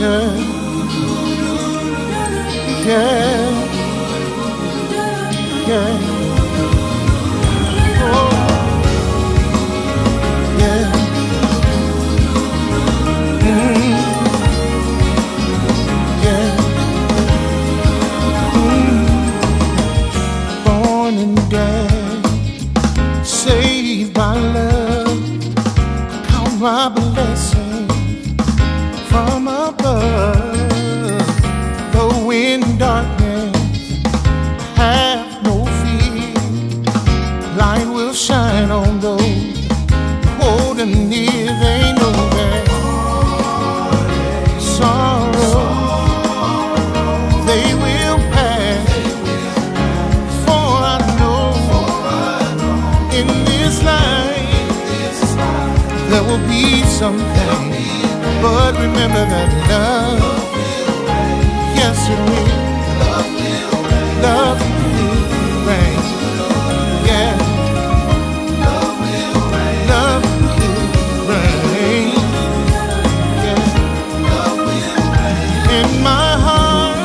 Yeah, yeah, yeah. Oh, yeah. Yeah. Born and dead, saved by love, count my blessings from above. Though in darkness, have no fear. Light will shine on those holding near. They know that sorrow they will pass. For I know in this life there will be something. But remember that love, yes it will. Love will reign. Yeah. Love will reign. Yeah. In my heart,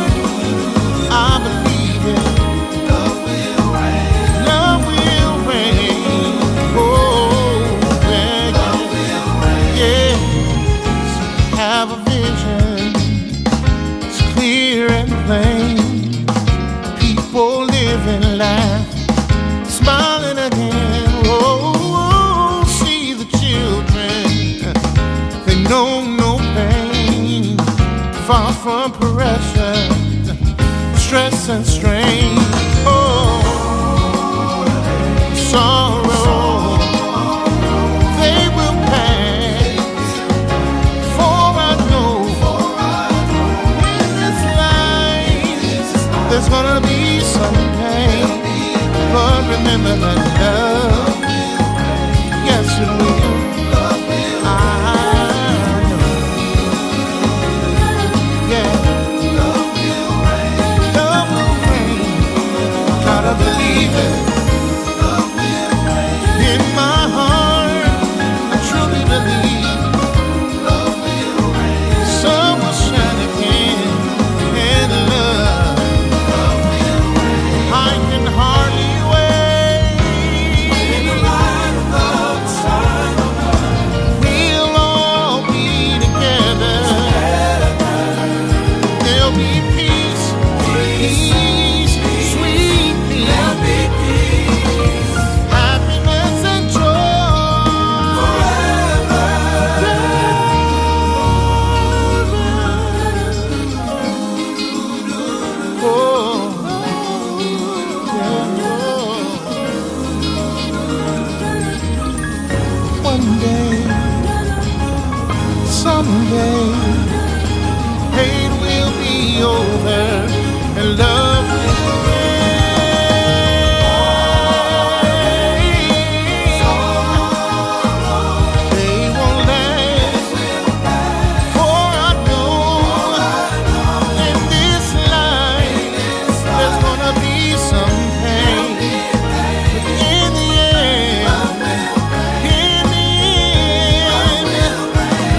I believe it. Love will reign. Oh, yeah. Yeah. Have a vision, it's clear and plain. People living life, smiling again. Oh, see the children, they know no pain. Far from pressure, stress and strain. Oh, sorrow, they will pass. For I know in this life there's gonna be some pain. But remember that love, yes it will. I know. Yeah. Love will reign. Gotta believe it. In my heart, I truly believe. Sun will shine again, and love, I can hardly wait. We'll all be together. There'll be peace, peace, sweet peace, happiness and joy forever. Oh, yeah. One day, someday, hate will be over and love will reign. They won't last, for I know in this life there's gonna be some pain. But in the end,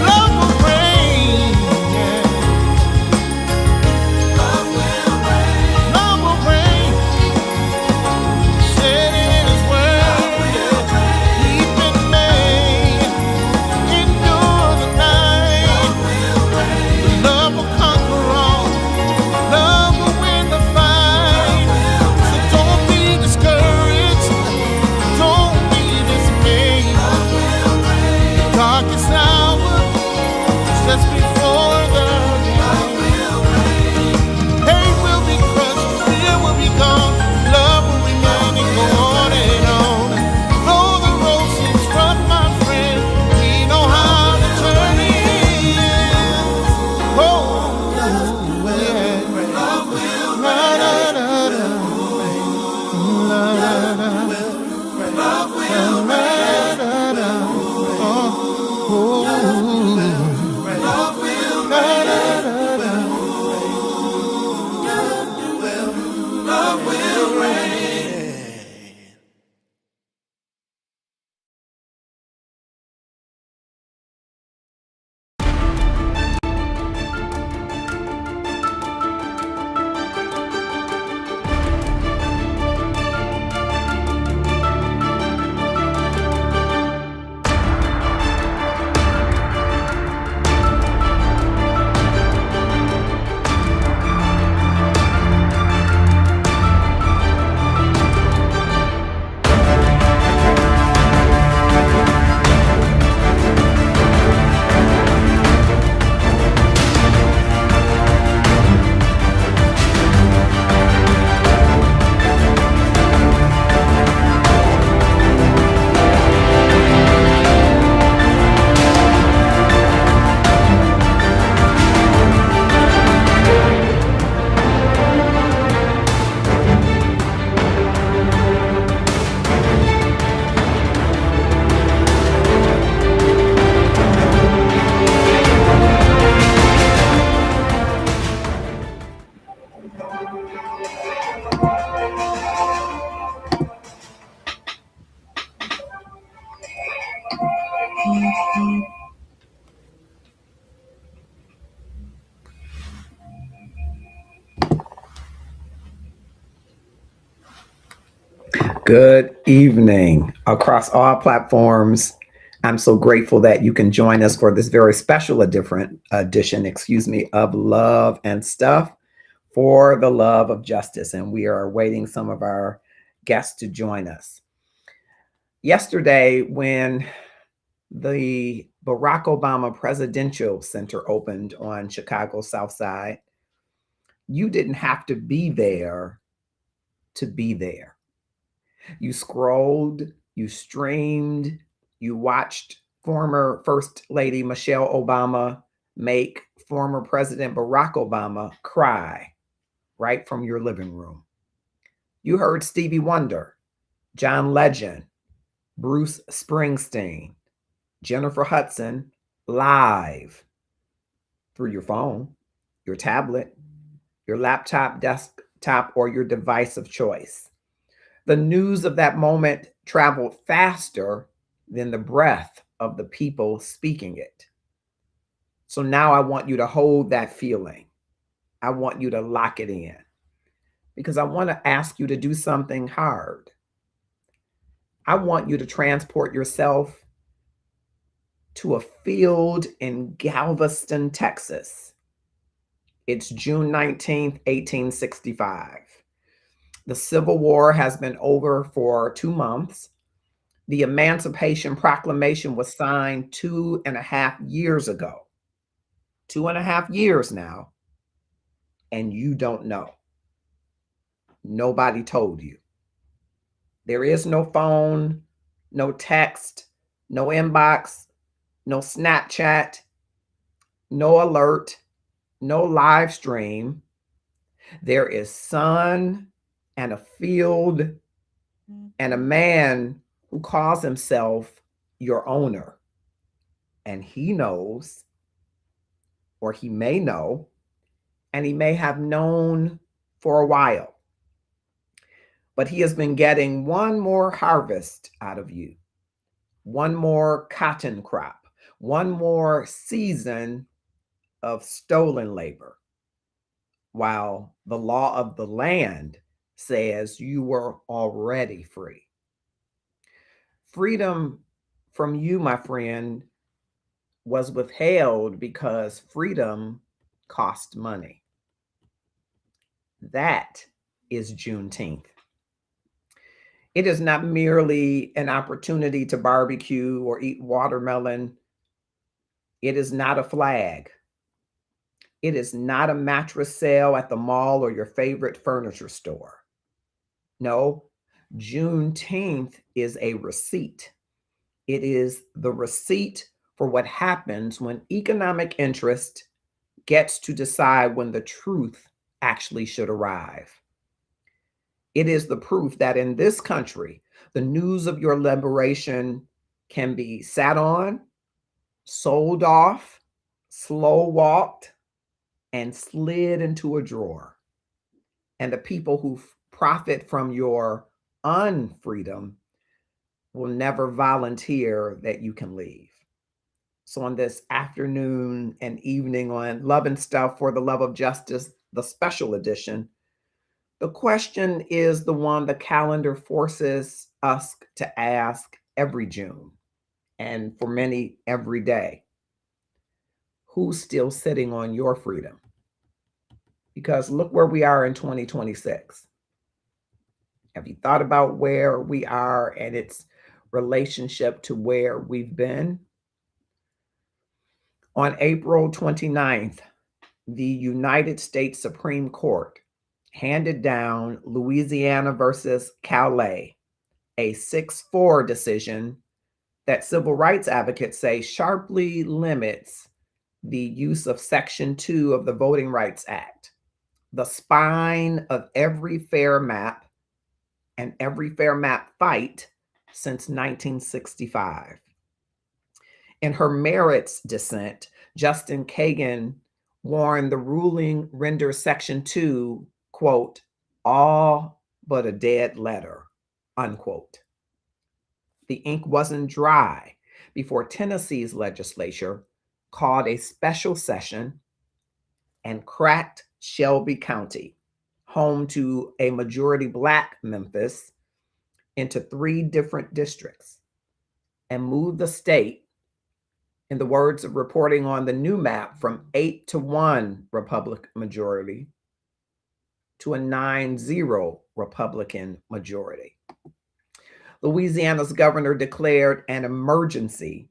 love will reign. Yeah. Good evening across all platforms. I'm so grateful that you can join us for this very special edition, of Love and Stuff for the Love of Justice. And we are awaiting some of our guests to join us. Yesterday, when the Barack Obama Presidential Center opened on Chicago's South Side, you didn't have to be there to be there. You scrolled, you streamed, you watched former First Lady Michelle Obama make former President Barack Obama cry right from your living room. You heard Stevie Wonder, John Legend, Bruce Springsteen, Jennifer Hudson live through your phone, your tablet, your laptop, desktop, or your device of choice. The news of that moment traveled faster than the breath of the people speaking it. So now I want you to hold that feeling. I want you to lock it in because I want to ask you to do something hard. I want you to transport yourself to a field in Galveston, Texas. It's June 19th, 1865. The Civil War has been over for 2 months. The Emancipation Proclamation was signed 2.5 years ago. 2.5 years now, and you don't know. Nobody told you. There is no phone, no text, no inbox, no Snapchat, no alert, no live stream. There is sun and a field and a man who calls himself your owner. And he knows, or he may know, and he may have known for a while. But he has been getting one more harvest out of you, one more cotton crop, one more season of stolen labor, while the law of the land says you were already free. Freedom from you, my friend, was withheld because freedom cost money. That is Juneteenth. It is not merely an opportunity to barbecue or eat watermelon. It is not a flag. It is not a mattress sale at the mall or your favorite furniture store. No, Juneteenth is a receipt. It is the receipt for what happens when economic interest gets to decide when the truth actually should arrive. It is the proof that in this country, the news of your liberation can be sat on, sold off, slow walked, and slid into a drawer. And the people who profit from your unfreedom will never volunteer that you can leave. So on this afternoon and evening on Love and Stuff for the Love of Justice, the special edition, the question is the one the calendar forces us to ask every June, and for many every day. Who's still sitting on your freedom? Because look where we are in 2026. Have you thought about where we are and its relationship to where we've been? On April 29th, the United States Supreme Court handed down Louisiana versus Calais, a 6-4 decision that civil rights advocates say sharply limits the use of Section 2 of the Voting Rights Act, the spine of every fair map and every fair map fight since 1965. In her merits dissent, Justice Kagan warned the ruling renders Section 2, quote, all but a dead letter, unquote. The ink wasn't dry before Tennessee's legislature called a special session and cracked Shelby County, home to a majority Black Memphis, into 3 different districts and moved the state, in the words of reporting on the new map, from 8-1 Republican majority to a 9-0 Republican majority. Louisiana's governor declared an emergency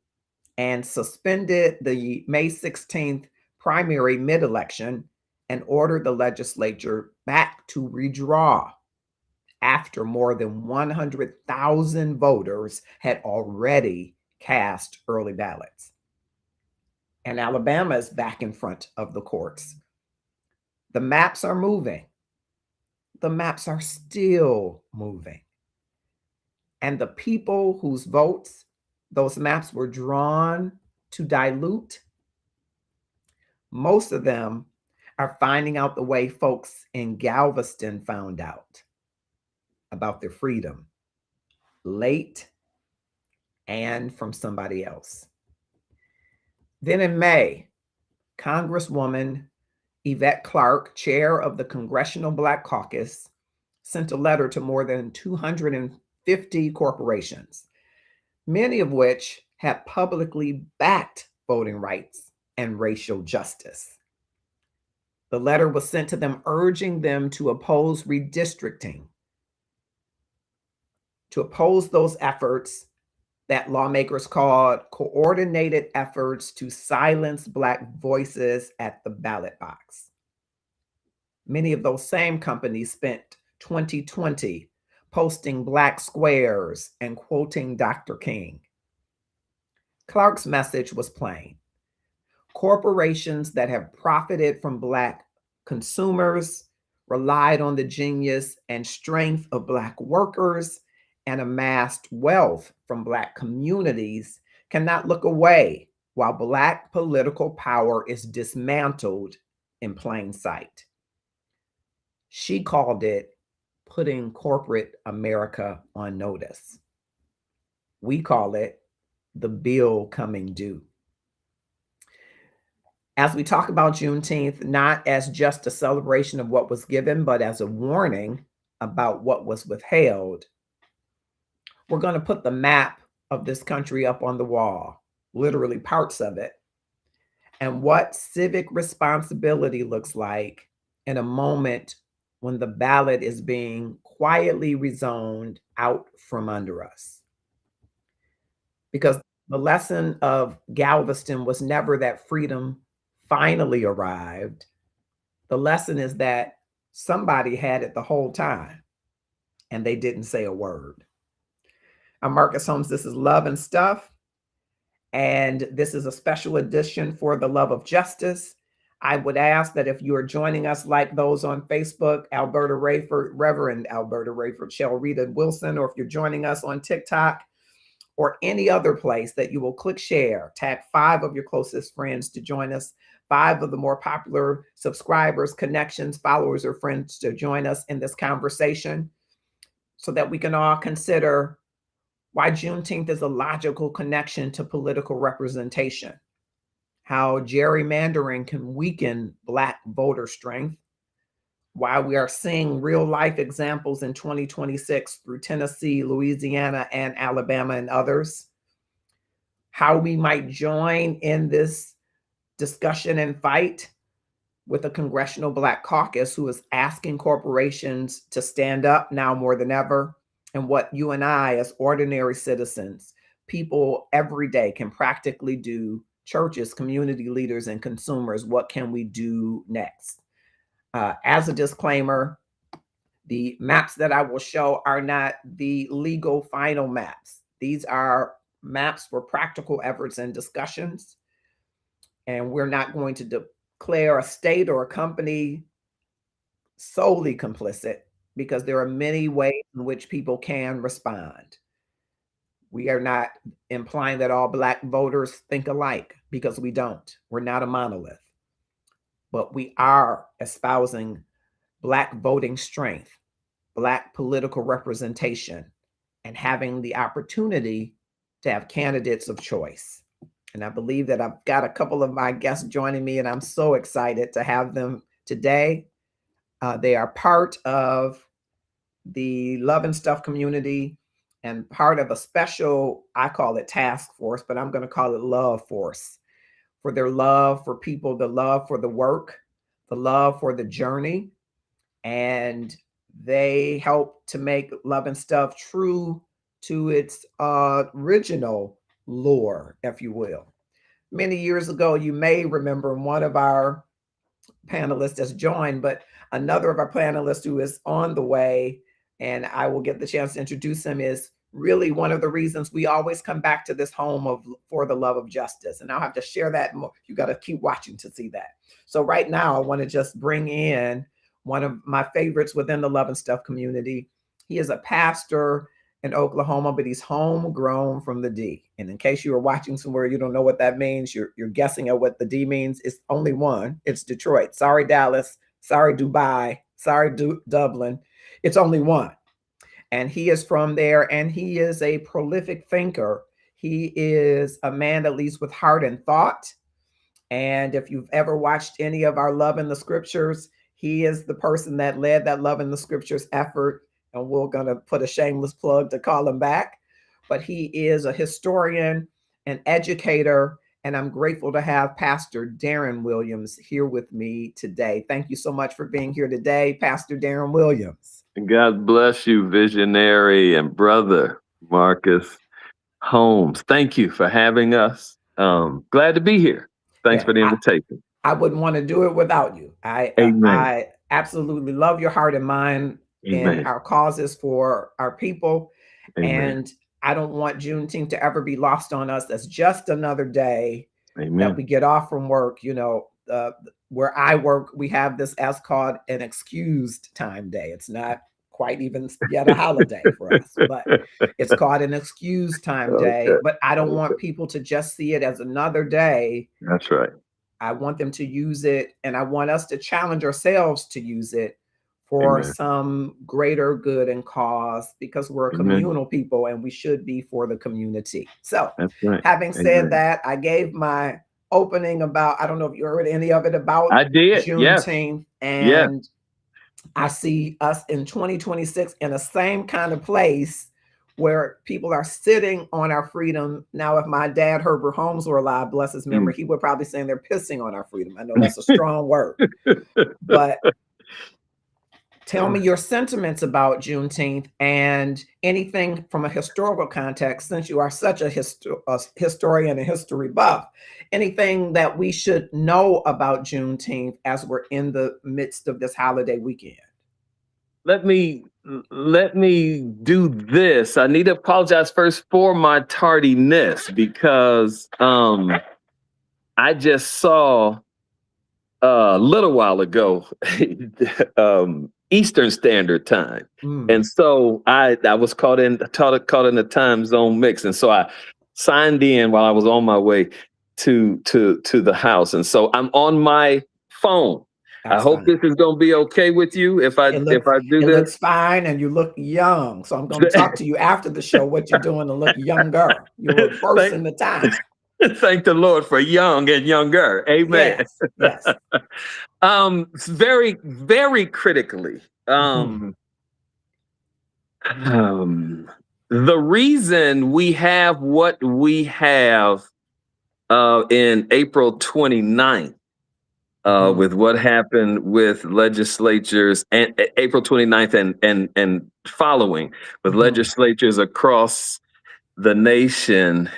and suspended the May 16th primary mid-election and ordered the legislature back to redraw after more than 100,000 voters had already cast early ballots. And Alabama is back in front of the courts. The maps are moving. The maps are still moving. And the people whose votes those maps were drawn to dilute, most of them are finding out the way folks in Galveston found out about their freedom, late and from somebody else. Then in May, Congresswoman Yvette Clarke, chair of the Congressional Black Caucus, sent a letter to more than 250 corporations, many of which had publicly backed voting rights and racial justice. The letter was sent to them urging them to oppose redistricting, to oppose those efforts that lawmakers called coordinated efforts to silence Black voices at the ballot box. Many of those same companies spent 2020 posting Black squares and quoting Dr. King. Clarke's message was plain. Corporations that have profited from Black consumers, relied on the genius and strength of Black workers, and amassed wealth from Black communities cannot look away while Black political power is dismantled in plain sight. She called it putting corporate America on notice. We call it the bill coming due. As we talk about Juneteenth, not as just a celebration of what was given, but as a warning about what was withheld, we're going to put the map of this country up on the wall, literally parts of it, and what civic responsibility looks like in a moment when the ballot is being quietly rezoned out from under us. Because the lesson of Galveston was never that freedom finally arrived. The lesson is that somebody had it the whole time and they didn't say a word. I'm Marcus Holmes. This is Love and Stuff. And this is a special edition for the love of justice. I would ask that if you are joining us like those on Facebook, Alberta Rayford, Reverend Alberta Rayford, Shell Rita Wilson, or if you're joining us on TikTok or any other place, that you will click share, tag 5 of your closest friends to join us, 5 of the more popular subscribers, connections, followers, or friends to join us in this conversation so that we can all consider why Juneteenth is a logical connection to political representation, how gerrymandering can weaken Black voter strength, why we are seeing real life examples in 2026 through Tennessee, Louisiana, and Alabama and others, how we might join in this discussion and fight with a Congressional Black Caucus who is asking corporations to stand up now more than ever, and what you and I as ordinary citizens, people every day, can practically do, churches, community leaders, and consumers. What can we do next? As a disclaimer, the maps that I will show are not the legal final maps. These are maps for practical efforts and discussions. And we're not going to declare a state or a company solely complicit, because there are many ways in which people can respond. We are not implying that all Black voters think alike, because we don't. We're not a monolith. But we are espousing Black voting strength, Black political representation, and having the opportunity to have candidates of choice. And I believe that I've got a couple of my guests joining me, and I'm so excited to have them today. They are part of the Love and Stuff community. and part of a special, I call it task force, but I'm going to call it love force, for their love for people, the love for the work, the love for the journey. And they help to make Love and Stuff true to its original lore, if you will. Many years ago, you may remember one of our panelists has joined, but another of our panelists who is on the way, and I will get the chance to introduce him, is really one of the reasons we always come back to this home of For the Love of Justice. And I'll have to share that more. You got to keep watching to see that. So right now, I want to just bring in one of my favorites within the Love and Stuff community. He is a pastor in Oklahoma, but he's homegrown from the D. And in case you are watching somewhere you don't know what that means, you're guessing at what the D means. It's only one. It's Detroit. Sorry, Dallas. Sorry, Dubai. Sorry, Dublin. It's only one. And he is from there, and he is a prolific thinker. He is a man that leads with heart and thought. And if you've ever watched any of our Love in the Scriptures, he is the person that led that Love in the Scriptures effort. And we're going to put a shameless plug to call him back. But he is a historian, an educator, and I'm grateful to have Pastor Darren Williams here with me today. Thank you so much for being here today, Pastor Darren Williams. God bless you, visionary and brother Marcus Holmes. Thank you for having us. Glad to be here. Thanks for the invitation. I wouldn't want to do it without you. I absolutely love your heart and mind in our causes for our people. Amen. And I don't want Juneteenth to ever be lost on us as just another day that we get off from work. You know, where I work, we have this as called an excused time day. It's not quite even yet a holiday for us, but it's called an excused time day. But I don't want people to just see it as another day. That's right. I want them to use it, and I want us to challenge ourselves to use it for some greater good and cause, because we're a communal people and we should be for the community. So having said that, I gave my opening about, I don't know if you heard any of it about Juneteenth. And I see us in 2026 in the same kind of place where people are sitting on our freedom. Now, if my dad, Herbert Holmes, were alive, bless his memory, he would probably say they're pissing on our freedom. I know that's a strong word, but tell me your sentiments about Juneteenth and anything from a historical context, since you are such a historian and history buff, anything that we should know about Juneteenth as we're in the midst of this holiday weekend. Let me do this. I need to apologize first for my tardiness, because I just saw a little while ago Eastern Standard Time. And so I was caught in the time zone mix. And so I signed in while I was on my way to the house. And so I'm on my phone. I hope this is going to be okay with you if I do this. It looks fine, and you look young. So I'm going to talk to you after the show what you're doing to look younger. You're reversing the time. Thank the Lord for young and younger. Amen. Yes. Very, very critically. The reason we have what we have in April 29th, with what happened with legislatures and April 29th and following, with legislatures across the nation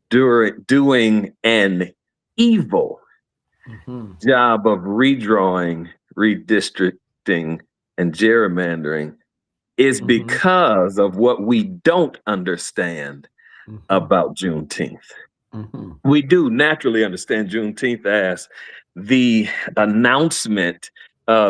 doing an evil job of redrawing, redistricting, and gerrymandering, is because of what we don't understand about Juneteenth. We do naturally understand Juneteenth as the announcement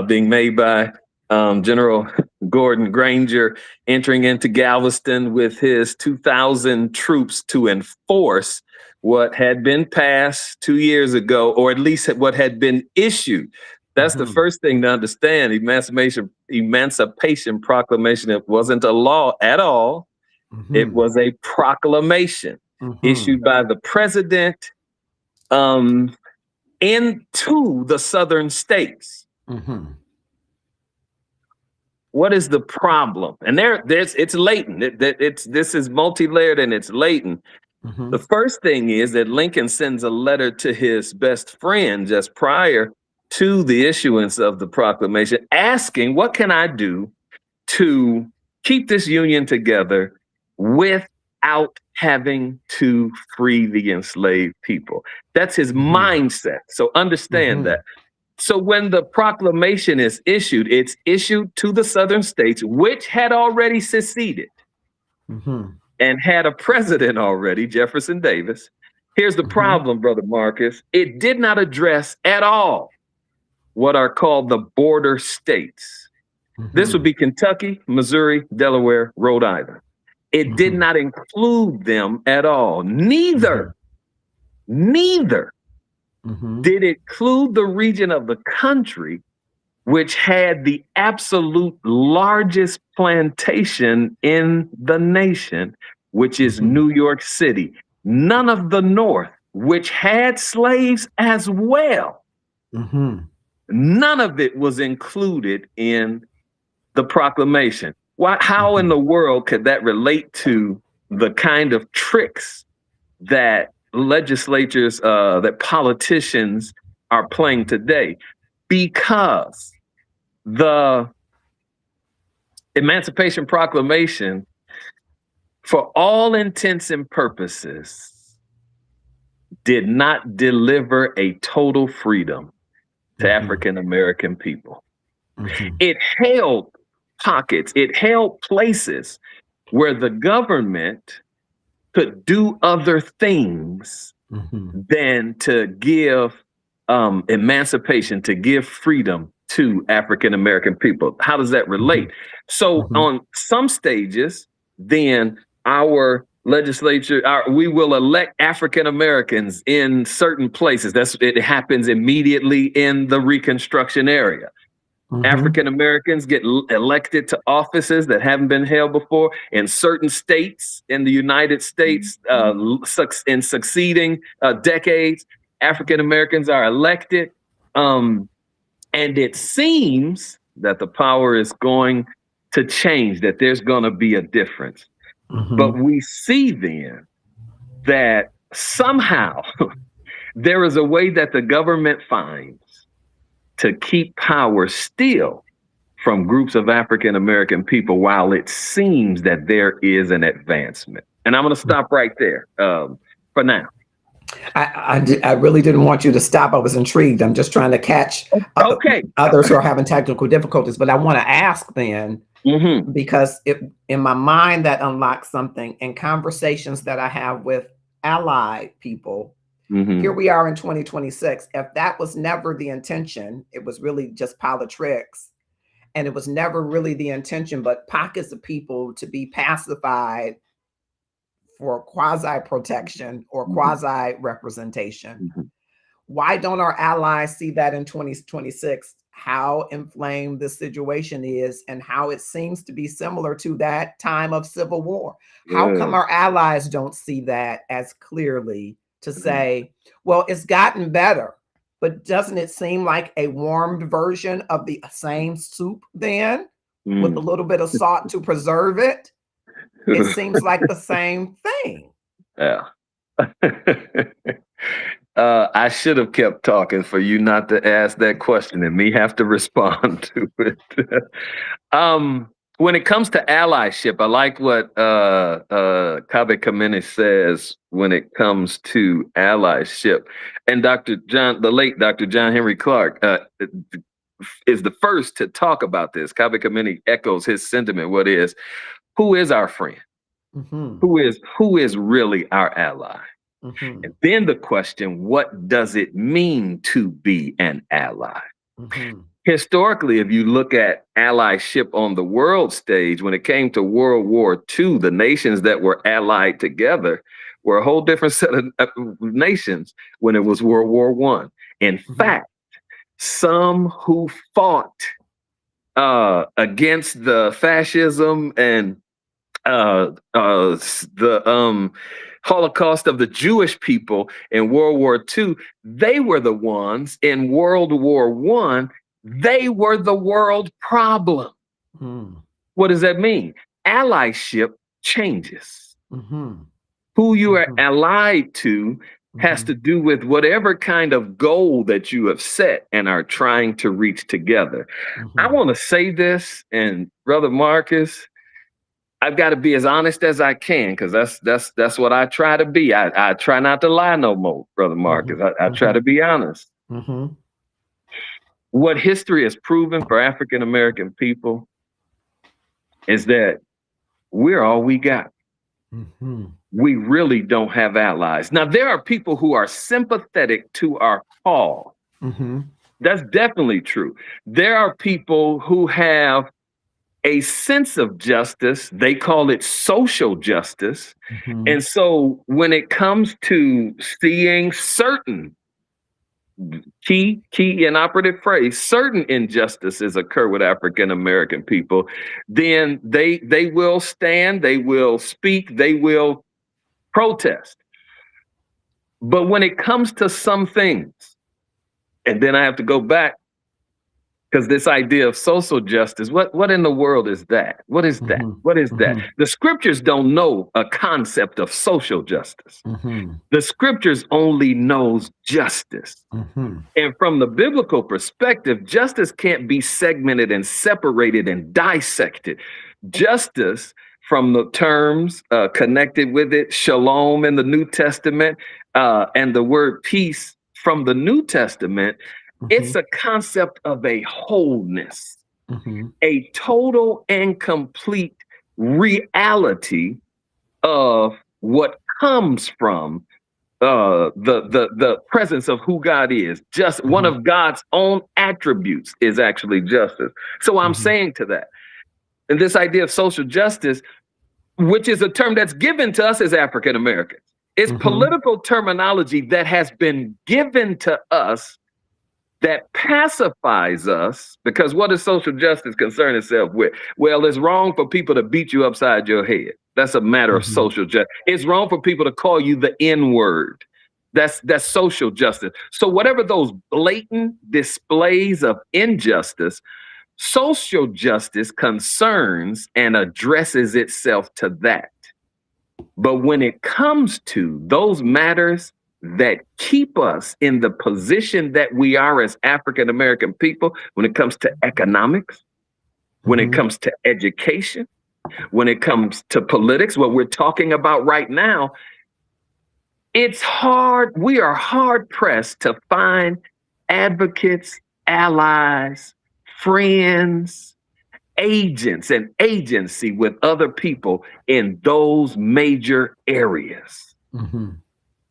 being made by General Gordon Granger entering into Galveston with his 2,000 troops to enforce what had been passed 2 years ago, or at least what had been issued. That's the first thing to understand. Emancipation Proclamation, it wasn't a law at all. It was a proclamation issued by the president into the southern states. What is the problem? And it's latent. This is multi-layered and it's latent. Mm-hmm. The first thing is that Lincoln sends a letter to his best friend just prior to the issuance of the proclamation, asking, what can I do to keep this union together without having to free the enslaved people? That's his mindset. So understand that. So when the proclamation is issued, it's issued to the Southern states, which had already seceded and had a president already, Jefferson Davis. Here's the problem, Brother Marcus. It did not address at all what are called the border states. This would be Kentucky, Missouri, Delaware, Rhode Island. It did not include them at all. Neither did it include the region of the country which had the absolute largest plantation in the nation, which is New York City. None of the North, which had slaves as well. None of it was included in the proclamation. How in the world could that relate to the kind of tricks that legislatures, that politicians are playing today? Because the Emancipation Proclamation, for all intents and purposes, did not deliver a total freedom to African American people. It held pockets, it held places where the government could do other things than to give emancipation, to give freedom to African American people. How does that relate? So on some stages, then our legislature, we will elect African Americans in certain places. It happens immediately in the Reconstruction area. African Americans get elected to offices that haven't been held before in certain states in the United States. In succeeding decades, African Americans are elected. And it seems that the power is going to change, that there's going to be a difference. But we see then that somehow there is a way that the government finds to keep power still from groups of African American people while it seems that there is an advancement. And I'm going to stop right there for now. I really didn't want you to stop. I was intrigued. I'm just trying to catch others who are having technical difficulties. But I want to ask then, because in my mind that unlocks something in conversations that I have with allied people. Here we are in 2026. If that was never the intention, it was really just politics. And it was never really the intention, but pockets of people to be pacified for quasi-protection or quasi-representation. Why don't our allies see that in 2026, how inflamed the situation is and how it seems to be similar to that time of Civil War? How come our allies don't see that as clearly to say, well, it's gotten better, but doesn't it seem like a warmed version of the same soup then with a little bit of salt to preserve it? It seems like the same thing. Yeah. I should have kept talking for you not to ask that question and me have to respond to it. When it comes to allyship, I like what Kabe Kamene says when it comes to allyship. And the late Dr. John Henry Clark is the first to talk about this. Kabe Kamene echoes his sentiment. Who is our friend? Who is really our ally? And then the question, what does it mean to be an ally? Historically, if you look at allyship on the world stage, when it came to World War II, the nations that were allied together were a whole different set of nations when it was World War I. In fact, some who fought against the fascism and the Holocaust of the Jewish people in World War II, they were the ones in World War I, they were the world problem. What does that mean? Allyship changes. Mm-hmm. Who you are Mhm. allied to has to do with whatever kind of goal that you have set and are trying to reach together. I want to say this, and Brother Marcus, I've got to be as honest as I can, because that's what I try to be. I try not to lie no more, Brother Marcus. I try to be honest. Mm-hmm. What history has proven for African American people is that we're all we got. Mm-hmm. We really don't have allies. Now, there are people who are sympathetic to our call. Mm-hmm. That's definitely true. There are people who have a sense of justice. They call it social justice. Mm-hmm. And so when it comes to seeing certain key and operative phrase, certain injustices occur with African American people, then they will stand, they will speak, they will protest. But when it comes to some things, and then I have to go back, because this idea of social justice, what in the world is that? What is that? What is that? The scriptures don't know a concept of social justice. The scriptures only knows justice. And from the biblical perspective, justice can't be segmented and separated and dissected. Justice, from the terms connected with it, shalom in the New Testament, and the word peace from the New Testament, it's a concept of a wholeness, a total and complete reality of what comes from the presence of who God is. Just one of God's own attributes is actually justice. So I'm saying to that, and this idea of social justice, which is a term that's given to us as African Americans, it's political terminology that has been given to us that pacifies us, because what does social justice concern itself with? Well, it's wrong for people to beat you upside your head. That's a matter of social justice. It's wrong for people to call you the N-word. That's social justice. So whatever those blatant displays of injustice, social justice concerns and addresses itself to that. But when it comes to those matters that keep us in the position that we are as African American people, when it comes to economics, when it comes to education, when it comes to politics, what we're talking about right now, it's hard. We are hard pressed to find advocates, allies, friends, agents, and agency with other people in those major areas.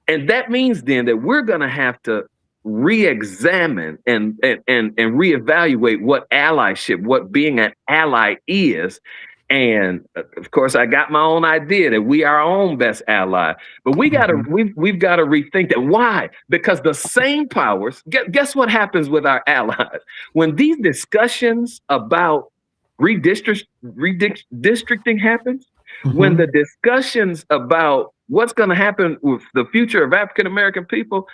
And that means then that we're going to have to re-examine and reevaluate what allyship, what being an ally is. And of course, I got my own idea that we are our own best ally, but we've got to rethink that. Why? Because the same powers, guess what happens with our allies? When these discussions about redistricting happens, when the discussions about what's going to happen with the future of African American people,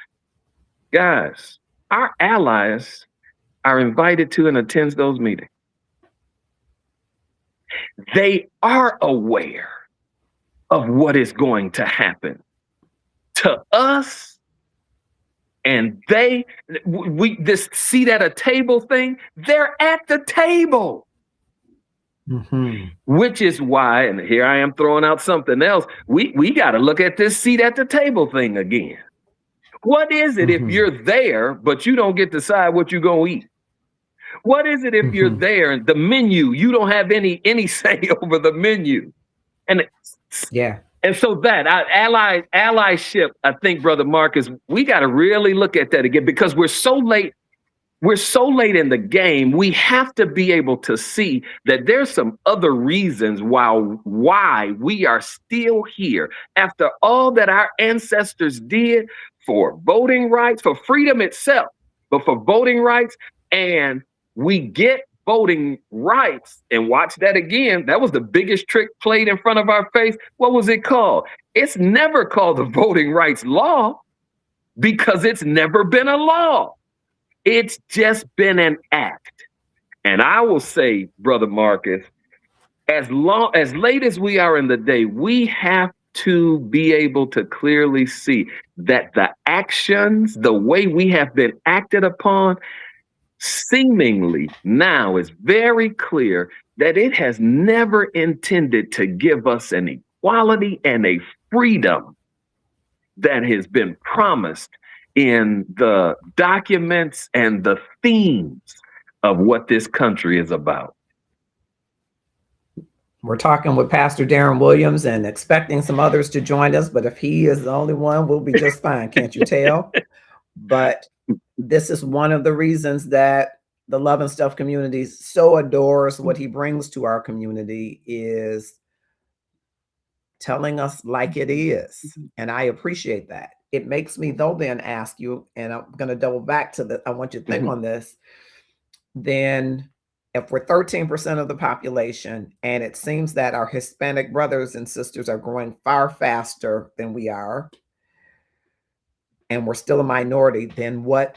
guys, our allies are invited to and attend those meetings. They are aware of what is going to happen to us, and this seat at a table thing, they're at the table. Which is why, and here I am throwing out something else, we got to look at this seat at the table thing again. What is it if you're there, but you don't get to decide what you're going to eat? What is it if you're there and the menu, you don't have any say over the menu? And and so that allyship, I think, Brother Marcus, we got to really look at that again, because we're so late. We're so late in the game. We have to be able to see that there's some other reasons why we are still here after all that our ancestors did for voting rights, for freedom itself, but for voting rights. And we get voting rights, and watch that again. That was the biggest trick played in front of our face. What was it called? It's never called the Voting Rights Law, because it's never been a law. It's just been an act. And I will say, Brother Marcus, as late as we are in the day, we have to be able to clearly see that the actions, the way we have been acted upon, seemingly now is very clear that it has never intended to give us an equality and a freedom that has been promised in the documents and the themes of what this country is about. We're talking with Pastor Darren Williams and expecting some others to join us, but if he is the only one, we'll be just fine, can't you tell? But this is one of the reasons that the Love and Stuff community so adores what he brings to our community, is telling us like it is. And I appreciate that. It makes me, though, then ask you, and I'm going to double back to I want you to think on this. Then if we're 13% of the population, and it seems that our Hispanic brothers and sisters are growing far faster than we are, and we're still a minority, then what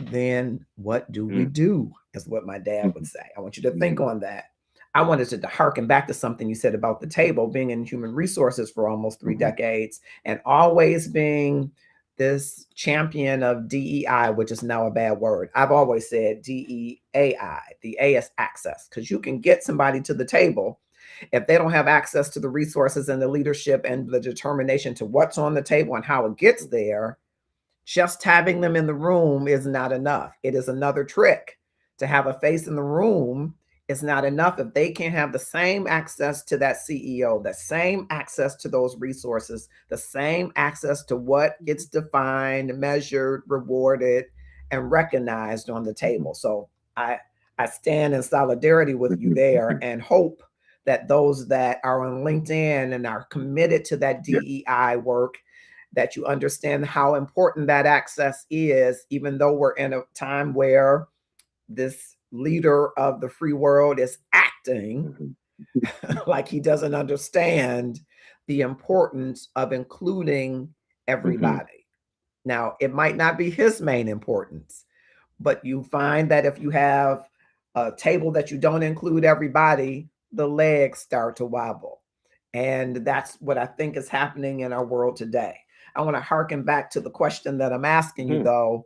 do we do, is what my dad would say. I want you to think on that. I wanted to harken back to something you said about the table, being in human resources for almost 3 decades, and always being this champion of DEI, which is now a bad word. I've always said DEAI. The A is access, because you can get somebody to the table. If they don't have access to the resources and the leadership and the determination to what's on the table and how it gets there, just having them in the room is not enough. It is another trick. To have a face in the room is not enough if they can't have the same access to that CEO, the same access to those resources, the same access to what gets defined, measured, rewarded, and recognized on the table. So I stand in solidarity with you there, and hope that those that are on LinkedIn and are committed to that DEI work, that you understand how important that access is, even though we're in a time where this leader of the free world is acting like he doesn't understand the importance of including everybody. Now, it might not be his main importance, but you find that if you have a table that you don't include everybody, the legs start to wobble. And that's what I think is happening in our world today. I want to harken back to the question that I'm asking you, though.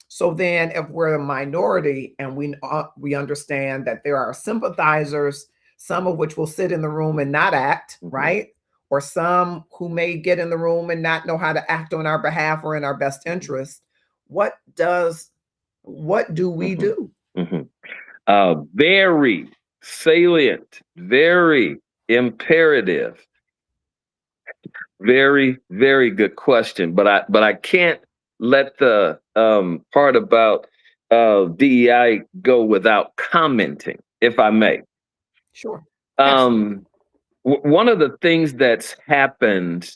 So then, if we're a minority and we understand that there are sympathizers, some of which will sit in the room and not act, right? Or some who may get in the room and not know how to act on our behalf or in our best interest, what do we do? Very salient, very imperative, very, very good question. But I can't let the part about DEI go without commenting, if I may. Sure. One of the things that's happened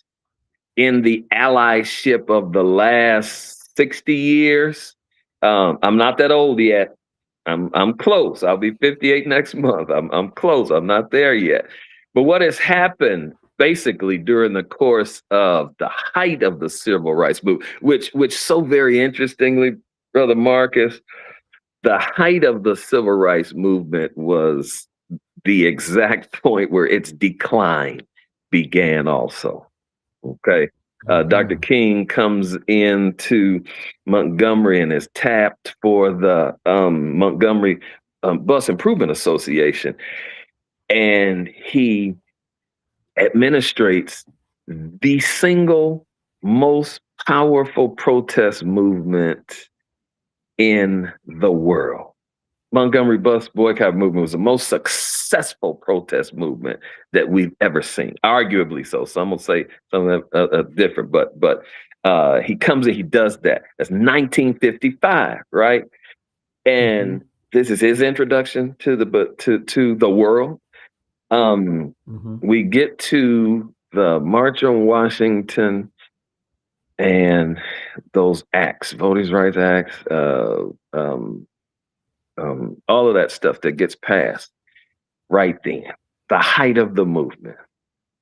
in the allyship of the last 60 years, I'm not that old yet. I'm close. I'll be 58 next month. I'm close. I'm not there yet. But what has happened basically during the course of the height of the civil rights movement, which so very interestingly, Brother Marcus, the height of the civil rights movement was the exact point where its decline began also. Okay. Dr. King comes into Montgomery and is tapped for the Montgomery Bus Improvement Association. And he administrates the single most powerful protest movement in the world. Montgomery Bus Boycott Movement was the most successful protest movement that we've ever seen, arguably so. Some will say something different, but he comes and he does that. That's 1955, right? And this is his introduction to the world. We get to the March on Washington and those acts, Voting Rights Acts, all of that stuff that gets passed right then, the height of the movement.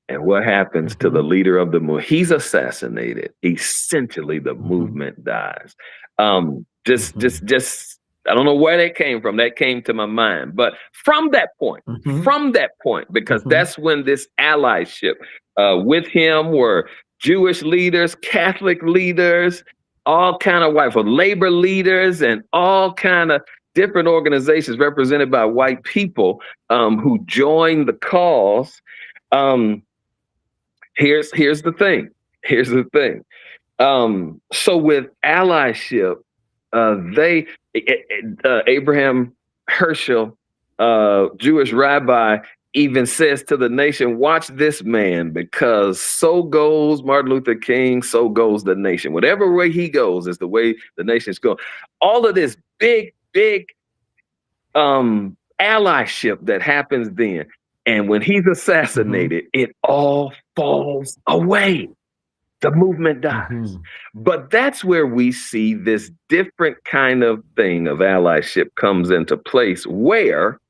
And what happens to the leader of the movement? He's assassinated. Essentially, the movement dies. I don't know where that came from. That came to my mind. But from that point, because that's when this allyship with him were Jewish leaders, Catholic leaders, all kind of white, for labor leaders, and all kind of different organizations represented by white people who joined the cause. Here's the thing. So with allyship, Abraham Herschel, Jewish rabbi, even says to the nation, watch this man, because so goes Martin Luther King, so goes the nation. Whatever way he goes is the way the nation's going. All of this big allyship that happens then. And when he's assassinated, it all falls away. The movement dies. But that's where we see this different kind of thing of allyship comes into place, where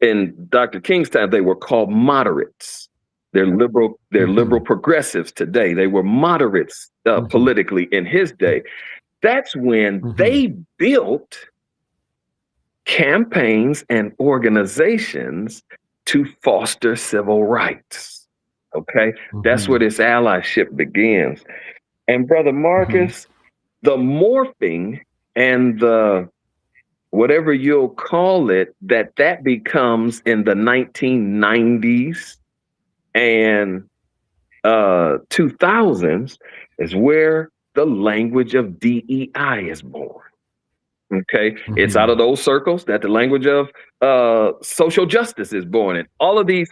in Dr. King's time, they were called moderates. They're liberal progressives today. They were moderates politically in his day. That's when they built campaigns and organizations to foster civil rights. Okay, that's where this allyship begins. And Brother Marcus, the morphing and the whatever you'll call it, that becomes in the 1990s and 2000s is where the language of DEI is born. Okay, it's out of those circles that the language of social justice is born. And all of these,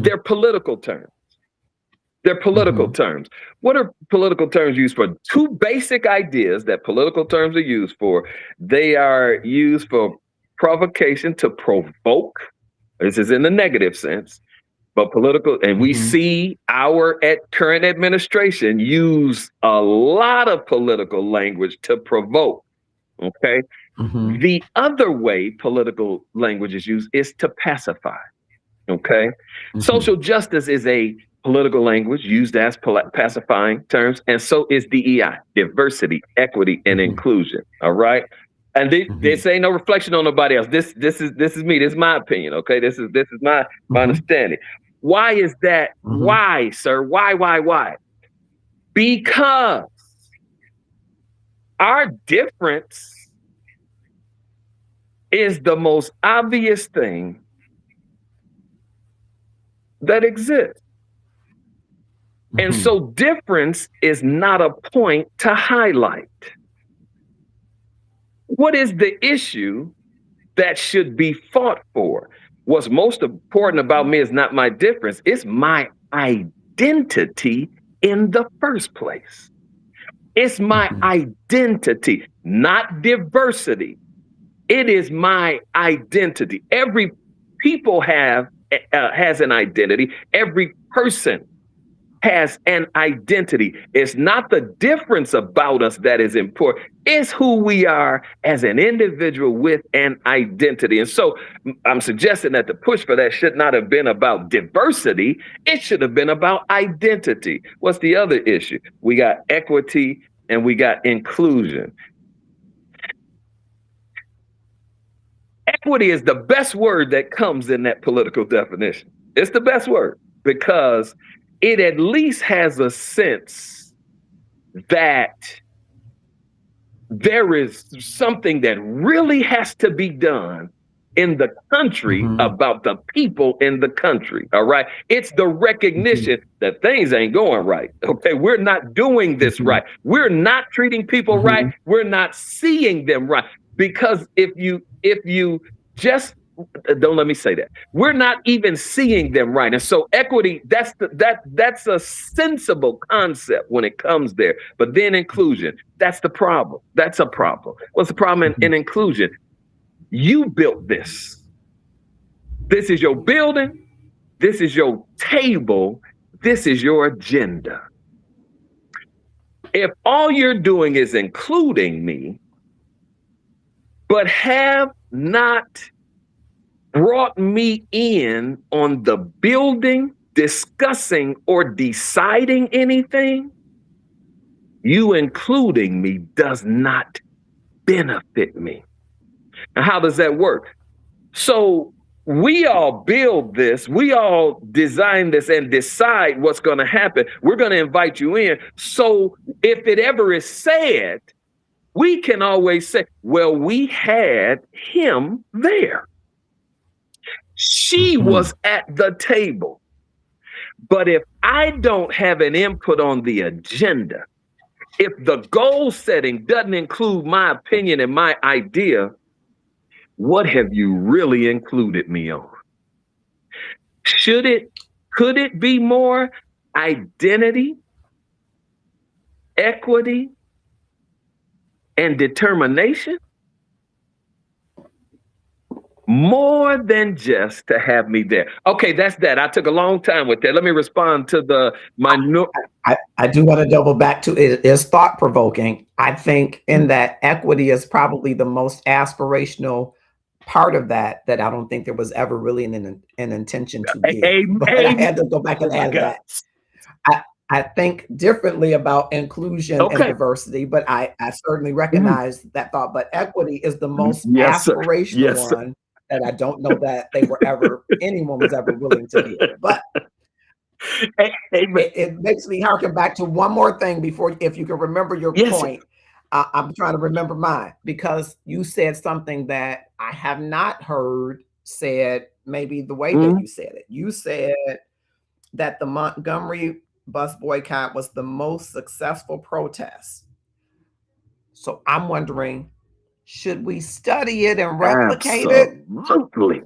they're political terms. What are political terms used for? Two basic ideas that political terms are used for. They are used for provocation, to provoke. This is in the negative sense, but political. And we see our current administration use a lot of political language to provoke. Okay. The other way political language is used is to pacify. Okay. Social justice is a political language used as pacifying terms, and so is DEI, diversity, equity, and inclusion. All right. And this ain't no reflection on nobody else. This is me. This is my opinion. Okay. This is my understanding. Why is that? Why, sir? Why? Because our difference is the most obvious thing that exists. And so difference is not a point to highlight. What is the issue that should be fought for? What's most important about me is not my difference, it's my identity in the first place. It's my identity, not diversity. It is my identity. Every people has an identity. Every person has an identity. It's not the difference about us that is important. It's who we are as an individual with an identity. And so I'm suggesting that the push for that should not have been about diversity. It should have been about identity. What's the other issue? We got equity and we got inclusion. Equity is the best word that comes in that political definition. It's the best word because it at least has a sense that there is something that really has to be done in the country about the people in the country. All right. It's the recognition that things ain't going right. Okay. We're not doing this right. We're not treating people right. We're not seeing them right. Because if you just don't let me say that. We're not even seeing them right. And so equity, that's a sensible concept when it comes there. But then inclusion, that's the problem. That's a problem. What's the problem in inclusion? You built this. This is your building. This is your table. This is your agenda. If all you're doing is including me, but have not brought me in on the building, discussing, or deciding anything, you including me does not benefit me. Now, how does that work? So we all build this, we all design this and decide what's going to happen. We're going to invite you in. So if it ever is said, we can always say, well, we had him there. She was at the table. But if I don't have an input on the agenda, if the goal setting doesn't include my opinion and my idea, what have you really included me on? Could it be more identity, equity, and determination? More than just to have me there. Okay, that's that. I took a long time with that. Let me respond to I do want to double back to it. It is thought provoking. I think in that equity is probably the most aspirational part of that I don't think there was ever really an intention to be. But I had to go back and add that. I think differently about inclusion and diversity, but I certainly recognize that thought. But equity is the most aspirational one that I don't know that anyone was ever willing to be. But it makes me harken back to one more thing before, if you can remember your point. I'm trying to remember mine, because you said something that I have not heard said maybe the way that you said it. You said that the Montgomery bus boycott was the most successful protest. So I'm wondering, should we study it and replicate it? Absolutely.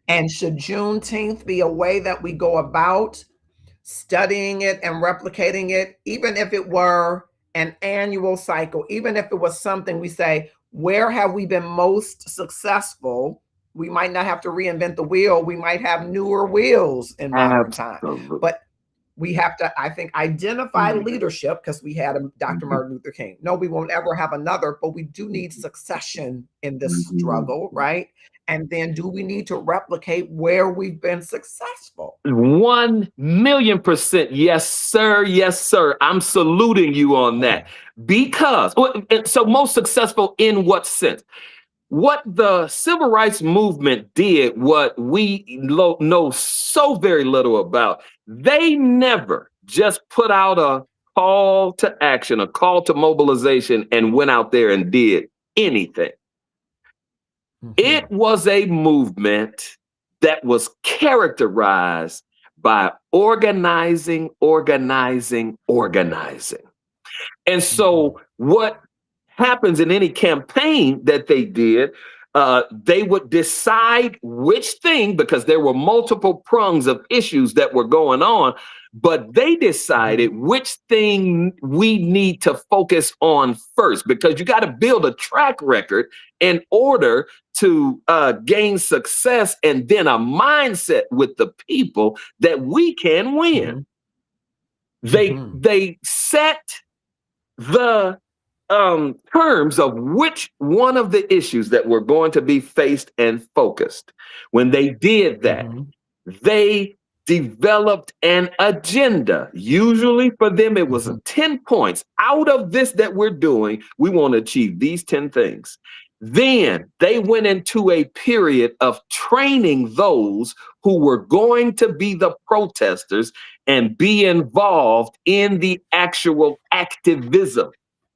And should Juneteenth be a way that we go about studying it and replicating it, even if it were an annual cycle, even if it was something we say, where have we been most successful? We might not have to reinvent the wheel. We might have newer wheels in modern time. But we have to, I think, identify leadership, because we had Dr. Martin Luther King. No, we won't ever have another, but we do need succession in this struggle, right? And then do we need to replicate where we've been successful? 1,000,000%. Yes, sir. Yes, sir. I'm saluting you on that. Because, so most successful in what sense? What the civil rights movement did, what we know so very little about, they never just put out a call to action, a call to mobilization, and went out there and did anything. It was a movement that was characterized by organizing. And so what happens in any campaign that they did, they would decide which thing, because there were multiple prongs of issues that were going on, but they decided which thing we need to focus on first, because you got to build a track record in order to gain success, and then a mindset with the people that we can win. They set the terms of which one of the issues that were going to be faced and focused. When they did that, they developed an agenda. Usually for them, it was 10 points. Out of this that we're doing, we want to achieve these 10 things. Then they went into a period of training those who were going to be the protesters and be involved in the actual activism.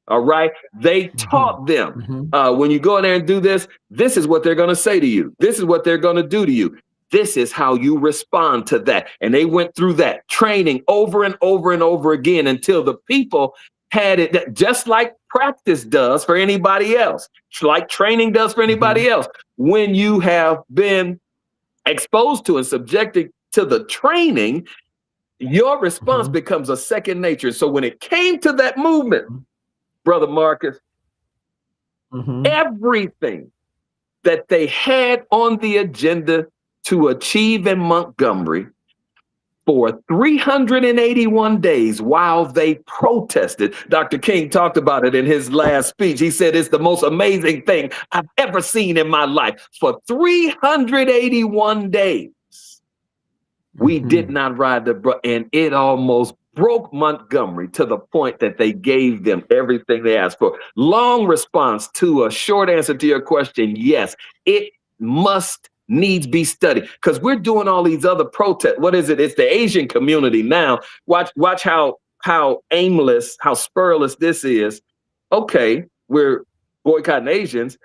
All right. They taught them when you go in there and do this, this is what they're going to say to you. This is what they're going to do to you. This is how you respond to that. And they went through that training over and over and over again until the people had it, just like practice does for anybody else, like training does for anybody else. When you have been exposed to and subjected to the training, your response becomes a second nature. So when it came to that movement, Brother Marcus, everything that they had on the agenda to achieve in Montgomery for 381 days while they protested. Dr. King talked about it in his last speech. He said, it's the most amazing thing I've ever seen in my life. For 381 days, we did not ride the bus, and it almost broke Montgomery to the point that they gave them everything they asked for. Long response to a short answer to your question, yes, it must needs be studied because we're doing all these other protests. What is it? It's the Asian community now. Watch how aimless, how spurless this is. Okay, we're boycotting Asians.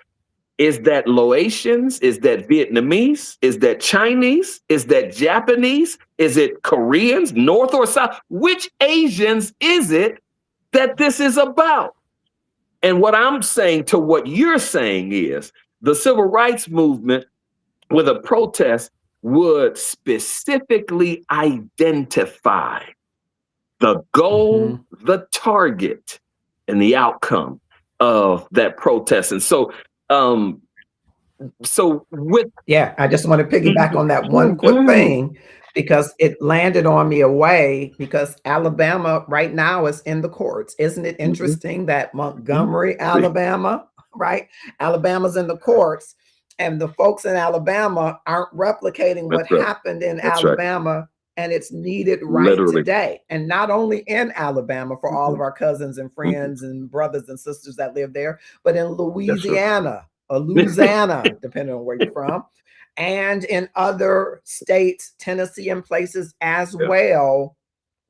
Is that Laotians? Is that Vietnamese? Is that Chinese? Is that Japanese? Is it Koreans, North or South? Which Asians is it that this is about? And what I'm saying to what you're saying is the civil rights movement with a protest would specifically identify the goal, the target, and the outcome of that protest. And so I just want to piggyback on that one quick thing because it landed on me away because Alabama right now is in the courts. Isn't it interesting that Montgomery, Alabama, right? Alabama's in the courts and the folks in Alabama aren't replicating what happened in Alabama. And it's needed today. And not only in Alabama for all of our cousins and friends and brothers and sisters that live there, but in Louisiana or Louisiana, depending on where you're from, and in other states, Tennessee and places as well.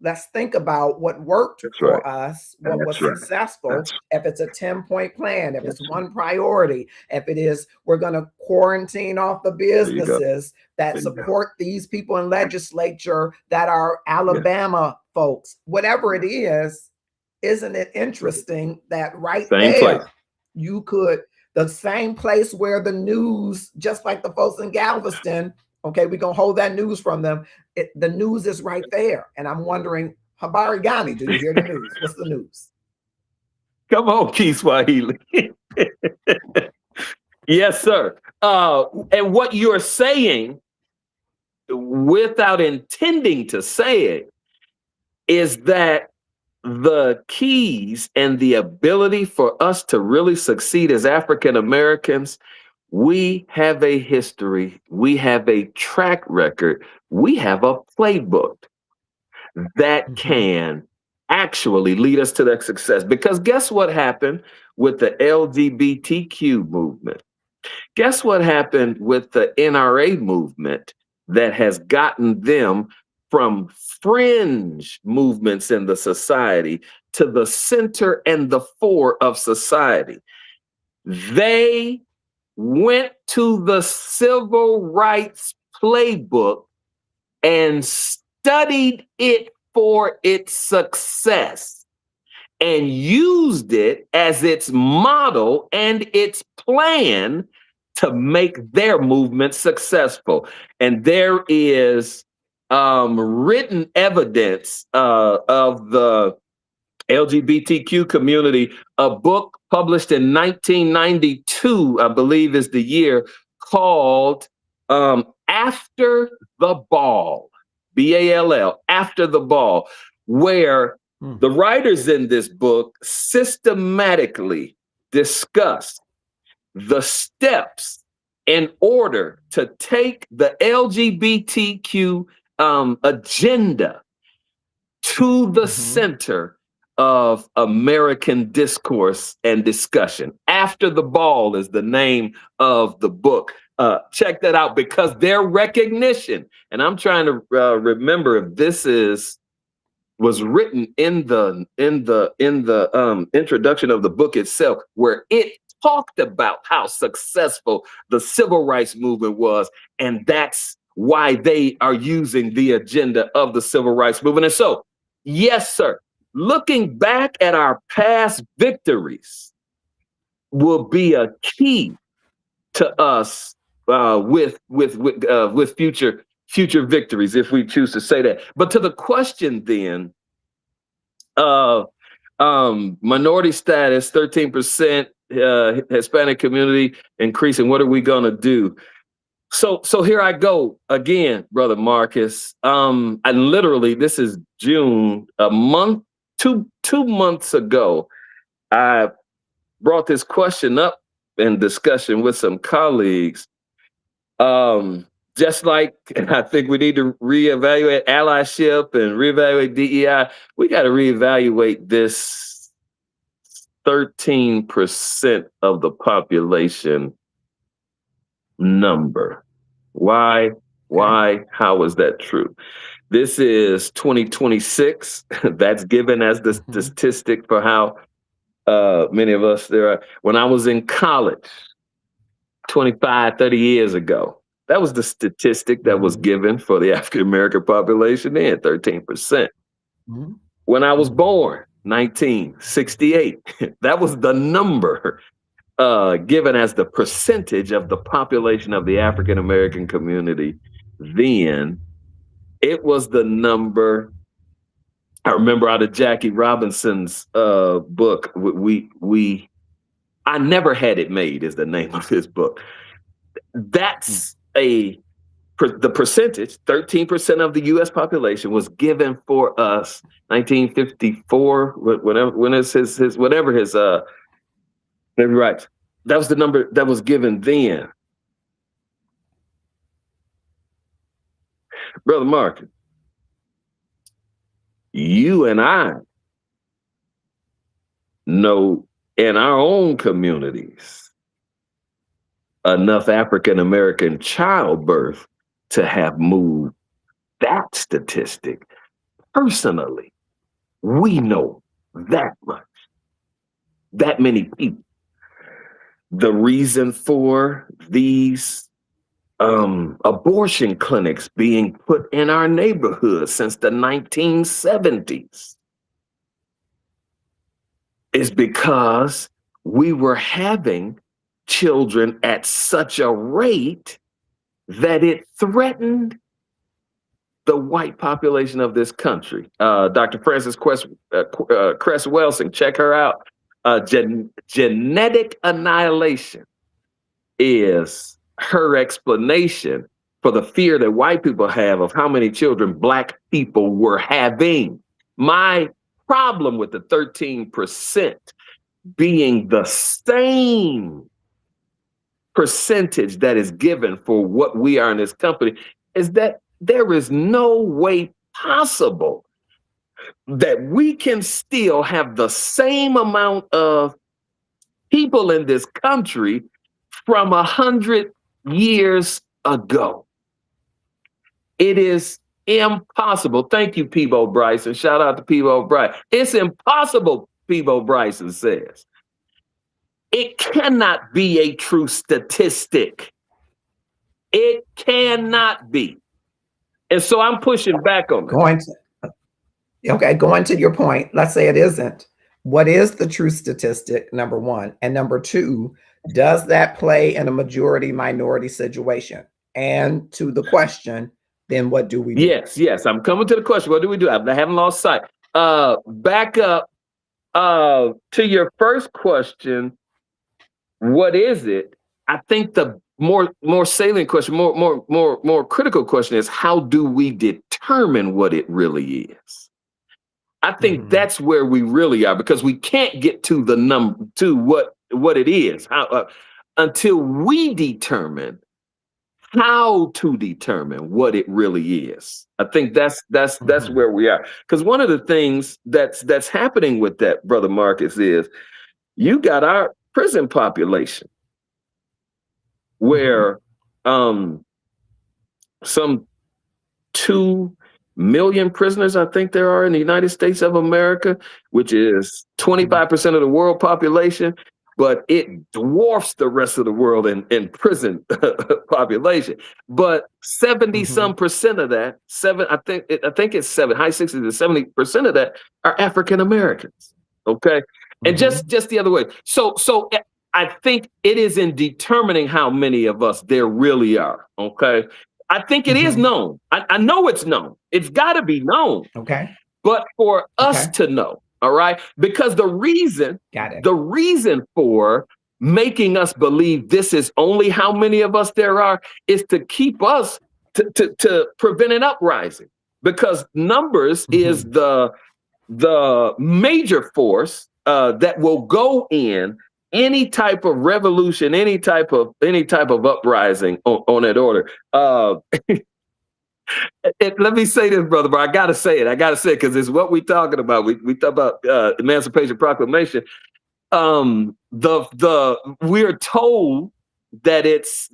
Let's think about what worked for us, what was successful. If it's a 10-point plan, if it's one priority, if it is, we're going to quarantine off the businesses that support these people in legislature that are Alabama folks, whatever it is, isn't it interesting that you could, the same place where the news, just like the folks in Galveston, okay, we're going to hold that news from them. The news is right there. And I'm wondering, Habari Ghani, do you hear the news? What's the news? Come on, Kiswahili. Yes, sir. And what you're saying, without intending to say it, is that the keys and the ability for us to really succeed as African Americans, we have a history, we have a track record, we have a playbook that can actually lead us to that success. Because guess what happened with the LGBTQ movement? Guess what happened with the NRA movement that has gotten them from fringe movements in the society to the center and the fore of society? They went to the civil rights playbook and studied it for its success and used it as its model and its plan to make their movement successful. And there is written evidence of the LGBTQ community. A book published in 1992, I believe is the year, called After the Ball, BALL, After the Ball, where the writers in this book systematically discuss the steps in order to take the LGBTQ agenda to the center of American discourse and discussion. After the Ball is the name of the book. Check that out, because their recognition, and I'm trying to remember if this was written in the introduction of the book itself, where it talked about how successful the civil rights movement was, and that's why they are using the agenda of the civil rights movement. And so, yes, sir, looking back at our past victories will be a key to us with future victories, if we choose to say that. But to the question then, minority status, 13%, Hispanic community increasing. What are we gonna do? So here I go again, Brother Marcus. I literally, this is June, two months ago, I brought this question up in discussion with some colleagues. just like I think we need to reevaluate allyship and reevaluate DEI, we got to reevaluate this 13% of the population number. Why? How is that true? This is 2026. That's given as the statistic for how many of us there are. When I was in college 25, 30 years ago, that was the statistic that was given for the African American population then, 13%. When I was born, 1968, that was the number given as the percentage of the population of the African American community then. It was the number, I remember out of Jackie Robinson's book, I Never Had It Made is the name of his book. That's the percentage, 13% of the US population was given for us 1954, whatever his right. That was the number that was given then. Brother Mark, you and I know in our own communities enough African American childbirth to have moved that statistic. Personally, we know that much, that many people. The reason for these abortion clinics being put in our neighborhoods since the 1970s is because we were having children at such a rate that it threatened the white population of this country. Dr. Frances Cress Welsing, check her out. Genetic annihilation is her explanation for the fear that white people have of how many children Black people were having. My problem with the 13% being the same percentage that is given for what we are in this company is that there is no way possible that we can still have the same amount of people in this country from 100 years ago. It is impossible. Thank you, Peebo Bryson. Shout out to Peebo Bryson. It's impossible, Peebo Bryson says. It cannot be a true statistic. It cannot be. And so I'm pushing back on that. Going to your point, let's say it isn't. What is the true statistic, number one? And number two, does that play in a majority minority situation? And to the question, then what do we do? Yes. I'm coming to the question. What do we do? I haven't lost sight. Back up to your first question. What is it? I think the more salient question, more critical question is, how do we determine what it really is? I think that's where we really are, because we can't get to the number, to what it is, until we determine how to determine what it really is. I think that's where we are. Because one of the things that's happening with that, Brother Marcus, is you got our prison population where some 2 million prisoners, I think there are in the United States of America, which is 25% of the world population, but it dwarfs the rest of the world in prison population. But 70% of that, I think it's high 60s to 70% of that are African Americans. Okay. And just the other way. So I think it is in determining how many of us there really are. Okay. I think it is known. I know it's known. It's got to be known. Okay. But for us to know, all right, because the reason for making us believe this is only how many of us there are is to keep us to prevent an uprising, because numbers is the major force that will go in any type of revolution, any type of uprising on that order. Let me say this, brother, but I gotta say it. Because it's what we're talking about. We talk about Emancipation Proclamation. We're told that it's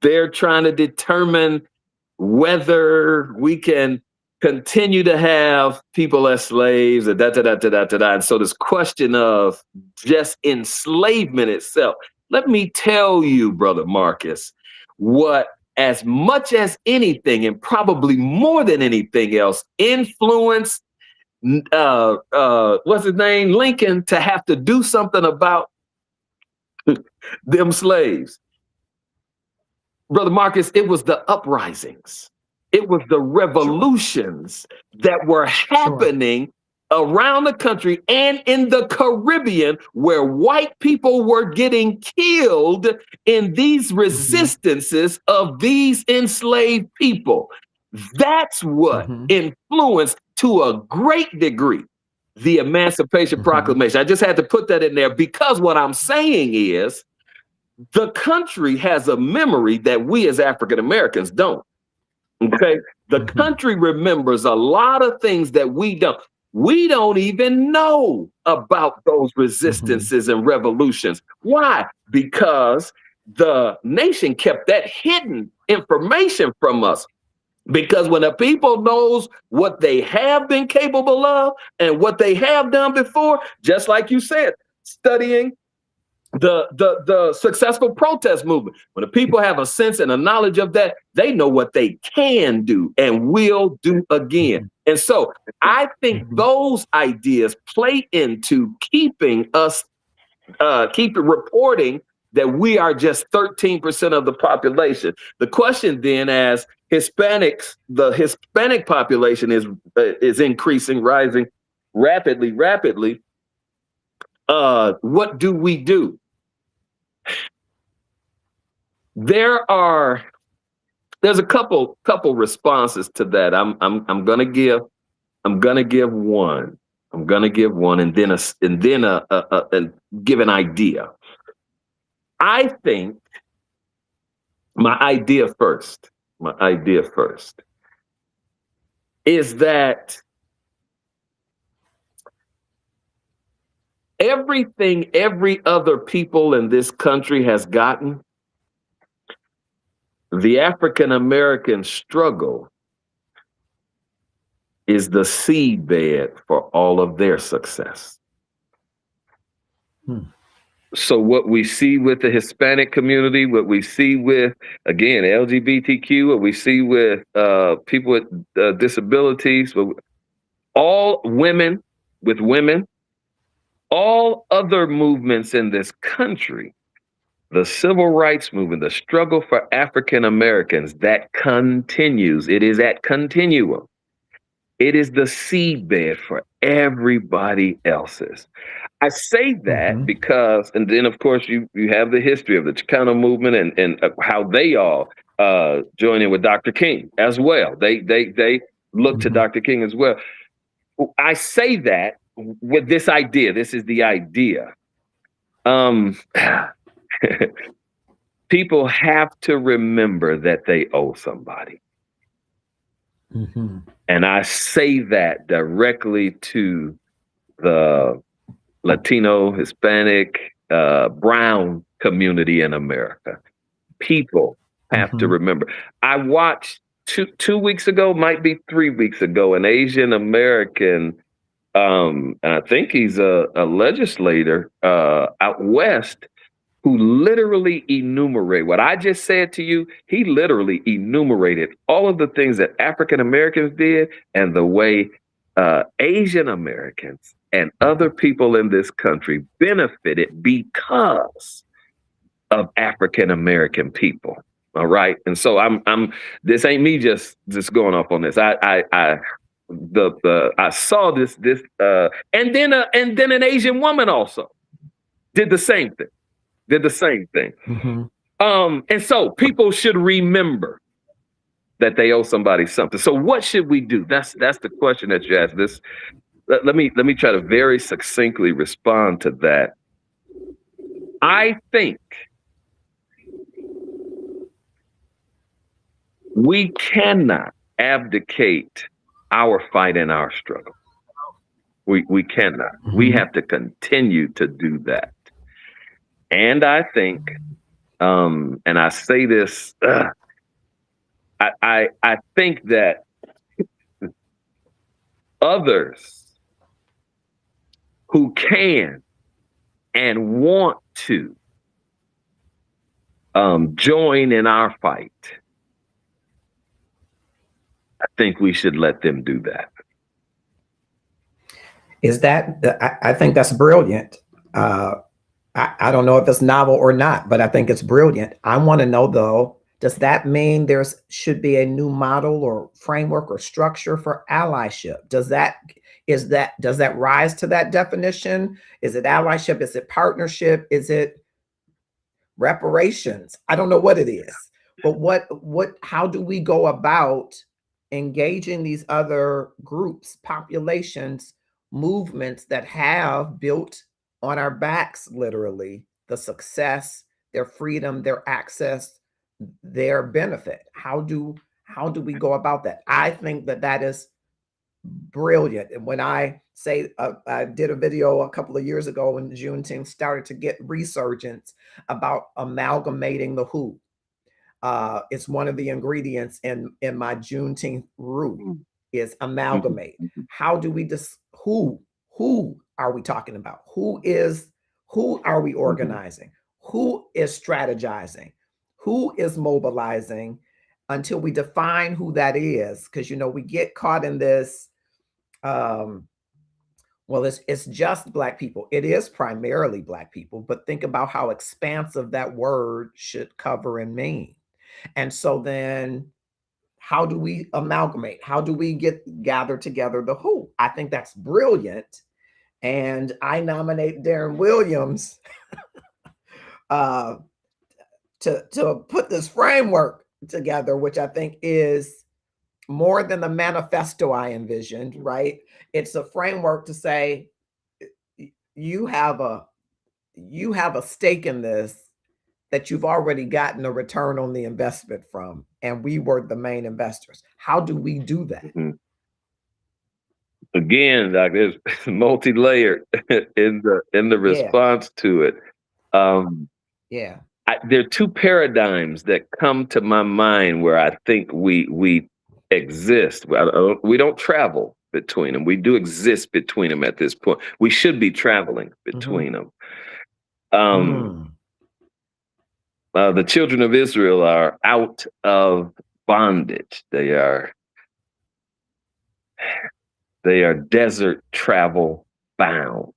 they're trying to determine whether we can continue to have people as slaves, and And so this question of just enslavement itself. Let me tell you, Brother Marcus, what, as much as anything, and probably more than anything else, influenced what's his name, Lincoln, to have to do something about them slaves. Brother Marcus, it was the uprisings. It was the revolutions that were happening around the country and in the Caribbean, where white people were getting killed in these resistances of these enslaved people. That's what influenced, to a great degree, the Emancipation Proclamation. I just had to put that in there because what I'm saying is the country has a memory that we as African Americans don't. Okay, the country remembers a lot of things that we don't. We don't even know about those resistances and revolutions. Why? Because the nation kept that hidden information from us. Because when the people knows what they have been capable of and what they have done before, just like you said, studying the successful protest movement. When the people have a sense and a knowledge of that, they know what they can do and will do again. And so I think those ideas play into keeping us, reporting that we are just 13% of the population. The question then, as Hispanics, the Hispanic population is increasing, rising rapidly. What do we do? There's a couple responses to that. I'm gonna give one. And then give an idea. I think my idea first is that everything every other people in this country has gotten, the African American struggle is the seedbed for all of their success. So what we see with the Hispanic community, what we see with, again, LGBTQ, what we see with people with disabilities, all women, all other movements in this country, the civil rights movement, the struggle for African Americans, that continues. It is at continuum. It is the seedbed for everybody else's. I say that because, and then of course you have the history of the Chicano movement and how they all join in with Dr. King as well. They look to Dr. King as well. I say that with this idea. This is the idea. People have to remember that they owe somebody. And I say that directly to the Latino, Hispanic, brown community in America. People have to remember. I watched 2 weeks ago, might be 3 weeks ago, an Asian American, and I think he's a legislator out west, who literally enumerated what I just said to you. He literally enumerated all of the things that African Americans did and the way Asian Americans and other people in this country benefited because of African American people. All right. And so I'm this ain't me just going off on this. I saw this and then an Asian woman also did the same thing. And so people should remember that they owe somebody something. So what should we do? That's the question that you asked. let me try to very succinctly respond to that. I think we cannot abdicate our fight and our struggle. We cannot. We have to continue to do that. And I think, and I say this, I think that others who can and want to join in our fight, I think we should let them do that. Is that, I think that's brilliant. I don't know if it's novel or not, but I think it's brilliant. I want to know though, does that mean there's should be a new model or framework or structure for allyship? Does that rise to that definition? Is it allyship? Is it partnership? Is it reparations? I don't know what it is, but how do we go about engaging these other groups, populations, movements that have built on our backs, literally, the success, their freedom, their access, their benefit? How do we go about that? I think that is brilliant. And when I say, I did a video a couple of years ago when Juneteenth started to get resurgence about amalgamating the who. It's one of the ingredients in my Juneteenth root is amalgamate. How do we who are we talking about? Who are we organizing? Who is strategizing? Who is mobilizing until we define who that is? Because, we get caught in this, well, it's just Black people. It is primarily Black people, but think about how expansive that word should cover and mean. And so then how do we amalgamate? How do we gather together the who? I think that's brilliant. And I nominate Darren Williams to put this framework together, which I think is more than the manifesto I envisioned, right? It's a framework to say, you have a stake in this that you've already gotten a return on the investment from, and we were the main investors. How do we do that? Again, Doc, there's multi-layered in the response to it. There are two paradigms that come to my mind where I think we exist. We don't travel between them. We do exist between them at this point. We should be traveling between them. The children of Israel are out of bondage. They are desert travel bound.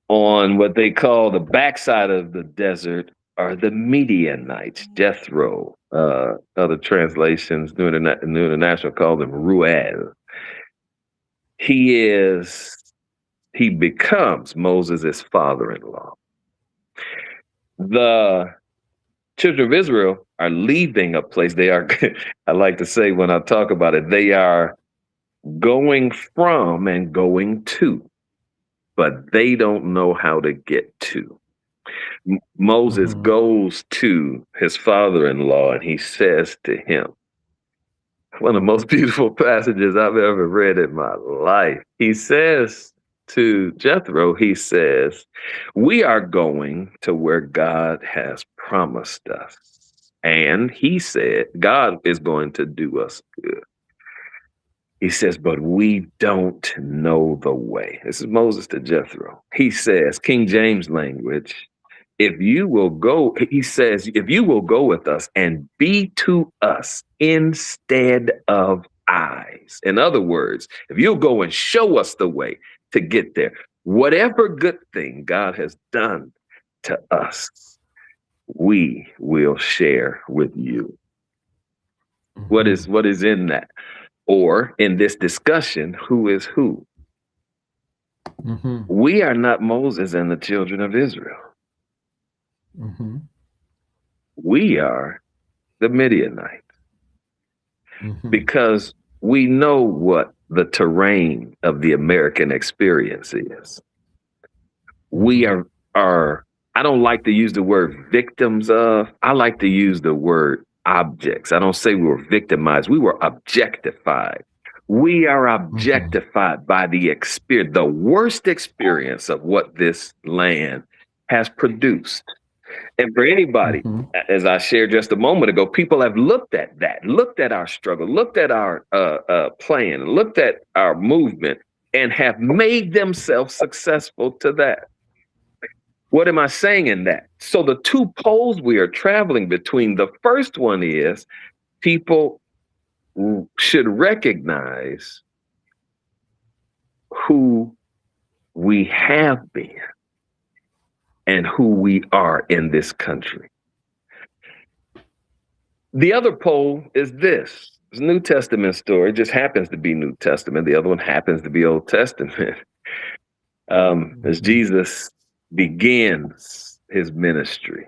On what they call the backside of the desert are the Midianites, Jethro. Other translations, New International, call them Ruel. He becomes Moses' father-in-law. The children of Israel are leaving a place. They are, I like to say when I talk about it, they are going from and going to, but they don't know how to get to. Moses goes to his father-in-law and he says to him, one of the most beautiful passages I've ever read in my life. He says to Jethro, he says, we are going to where God has promised us. And he said, God is going to do us good. He says, but we don't know the way. This is Moses to Jethro. He says, King James language, if you will go, he says, if you will go with us and be to us instead of eyes. In other words, if you'll go and show us the way to get there, whatever good thing God has done to us, we will share with you. What is in that? Or in this discussion, who is who? We are not Moses and the children of Israel. We are the Midianites. Because we know what the terrain of the American experience is. We are, I don't like to use the word victims of, I like to use the word objects. I don't say we were victimized, we were objectified. We are objectified by the experience, the worst experience of what this land has produced. And for anybody, as I shared just a moment ago, people have looked at that, looked at our struggle, looked at our plan, looked at our movement, and have made themselves successful to that. What am I saying in that? So the two poles we are traveling between, the first one is people should recognize who we have been and who we are in this country. The other pole is this. It's a New Testament story. It just happens to be New Testament. The other one happens to be Old Testament. As Jesus begins his ministry,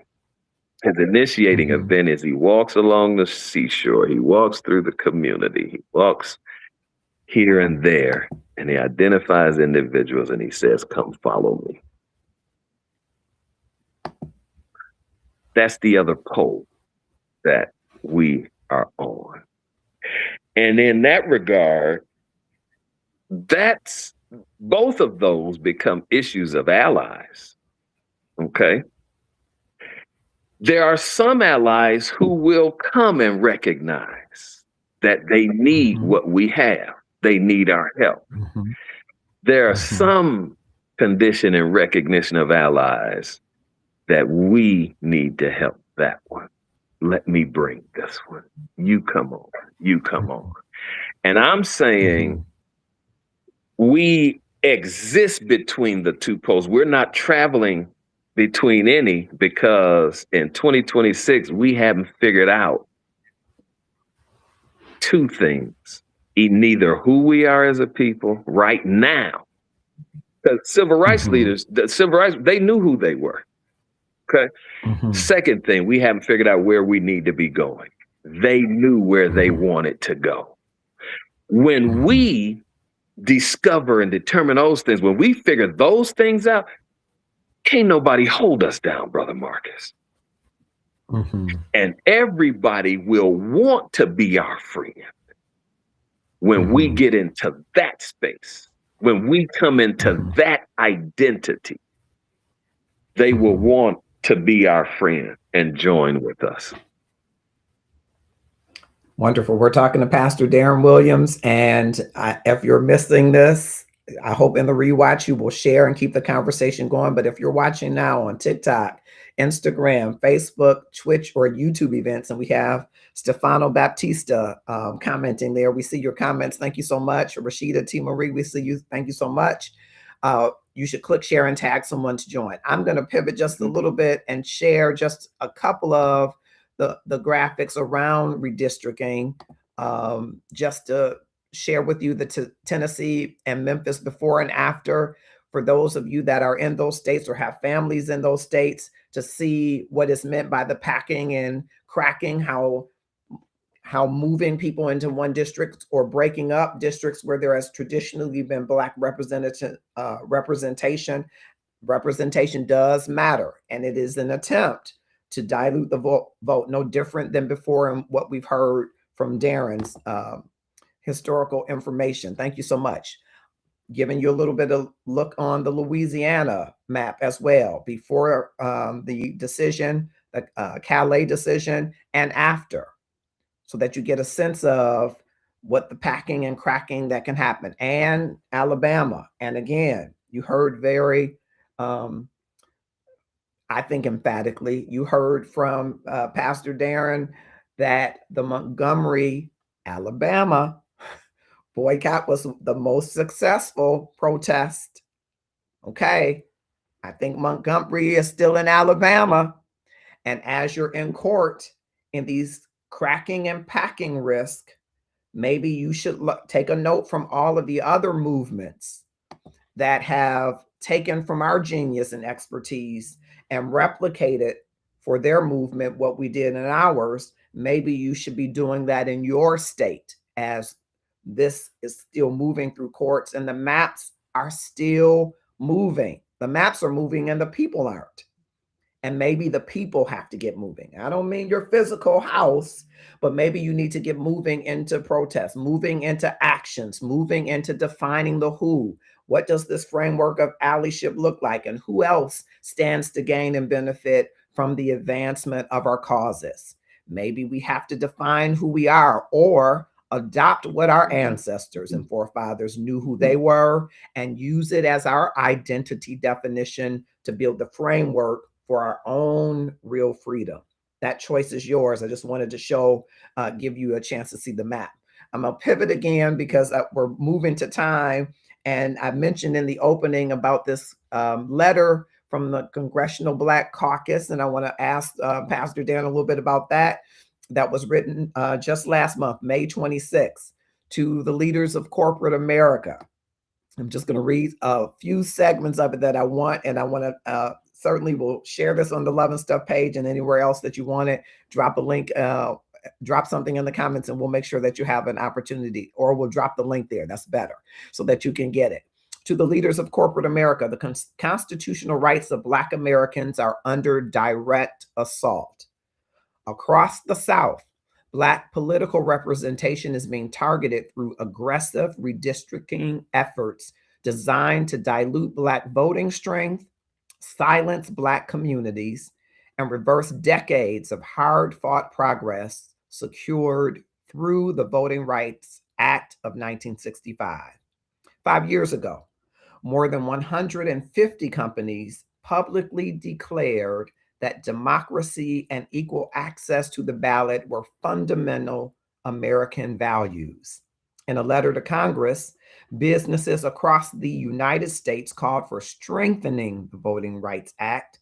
his initiating event is he walks along the seashore. He walks through the community. He walks here and there, and he identifies individuals and he says, "Come follow me." That's the other pole that we are on. And in that regard, that's both of those become issues of allies. Okay. There are some allies who will come and recognize that they need what we have. They need our help. There are some condition and recognition of allies that we need to help that one. Let me bring this one. You come on. You come on. And I'm saying we exist between the two poles. We're not traveling between any, because in 2026, we haven't figured out two things. Neither who we are as a people right now. The civil rights leaders, they knew who they were. Okay. Second thing, we haven't figured out where we need to be going. They knew where they wanted to go. When we discover and determine those things, when we figure those things out, can't nobody hold us down, Brother Marcus. And everybody will want to be our friend when we get into that space, when we come into that identity. They will want to be our friend and join with us. Wonderful. We're talking to Pastor Darren Williams. And if you're missing this, I hope in the rewatch you will share and keep the conversation going. But if you're watching now on TikTok, Instagram, Facebook, Twitch, or YouTube events, and we have Stefano Baptista commenting there. We see your comments. Thank you so much. Rashida T. Marie, we see you. Thank you so much. You should click share and tag someone to join. I'm going to pivot just a little bit and share just a couple of the graphics around redistricting, just to share with you the Tennessee and Memphis before and after, for those of you that are in those states or have families in those states, to see what is meant by the packing and cracking, how moving people into one district or breaking up districts where there has traditionally been Black representation does matter. And it is an attempt to dilute the vote, no different than before and what we've heard from Darren's historical information. Thank you so much. Giving you a little bit of look on the Louisiana map as well, before the decision, the Calais decision, and after, so that you get a sense of what the packing and cracking that can happen. And Alabama. And again, you heard very, I think emphatically, you heard from Pastor Darren that the Montgomery, Alabama boycott was the most successful protest. Okay. I think Montgomery is still in Alabama. And as you're in court in these cracking and packing risk, maybe you should take a note from all of the other movements that have taken from our genius and expertise and replicated for their movement what we did in ours. Maybe you should be doing that in your state as This is still moving through courts, and the maps are still moving. The maps are moving and the people aren't. And maybe the people have to get moving. I don't mean your physical house, but maybe you need to get moving into protest, moving into actions, moving into defining the who. What does this framework of allyship look like? And who else stands to gain and benefit from the advancement of our causes? Maybe we have to define who we are or adopt what our ancestors and forefathers knew who they were and use it as our identity definition to build the framework for our own real freedom. That choice is yours. I just wanted to give you a chance to see the map. I'm gonna pivot again because we're moving to time. And I mentioned in the opening about this letter from the Congressional Black Caucus. And I wanna ask Pastor Darren a little bit about that. That was written just last month, May 26th, to the leaders of corporate America. I'm just gonna read a few segments of it that I want, and I wanna certainly will share this on the Love and Stuff page and anywhere else that you want it. Drop a link, drop something in the comments, and we'll make sure that you have an opportunity, or we'll drop the link there. That's better, so that you can get it. To the leaders of corporate America, the constitutional rights of Black Americans are under direct assault. Across the South, Black political representation is being targeted through aggressive redistricting efforts designed to dilute Black voting strength, silence Black communities, and reverse decades of hard-fought progress secured through the Voting Rights Act of 1965. 5 years ago, more than 150 companies publicly declared that democracy and equal access to the ballot were fundamental American values. In a letter to Congress, businesses across the United States called for strengthening the Voting Rights Act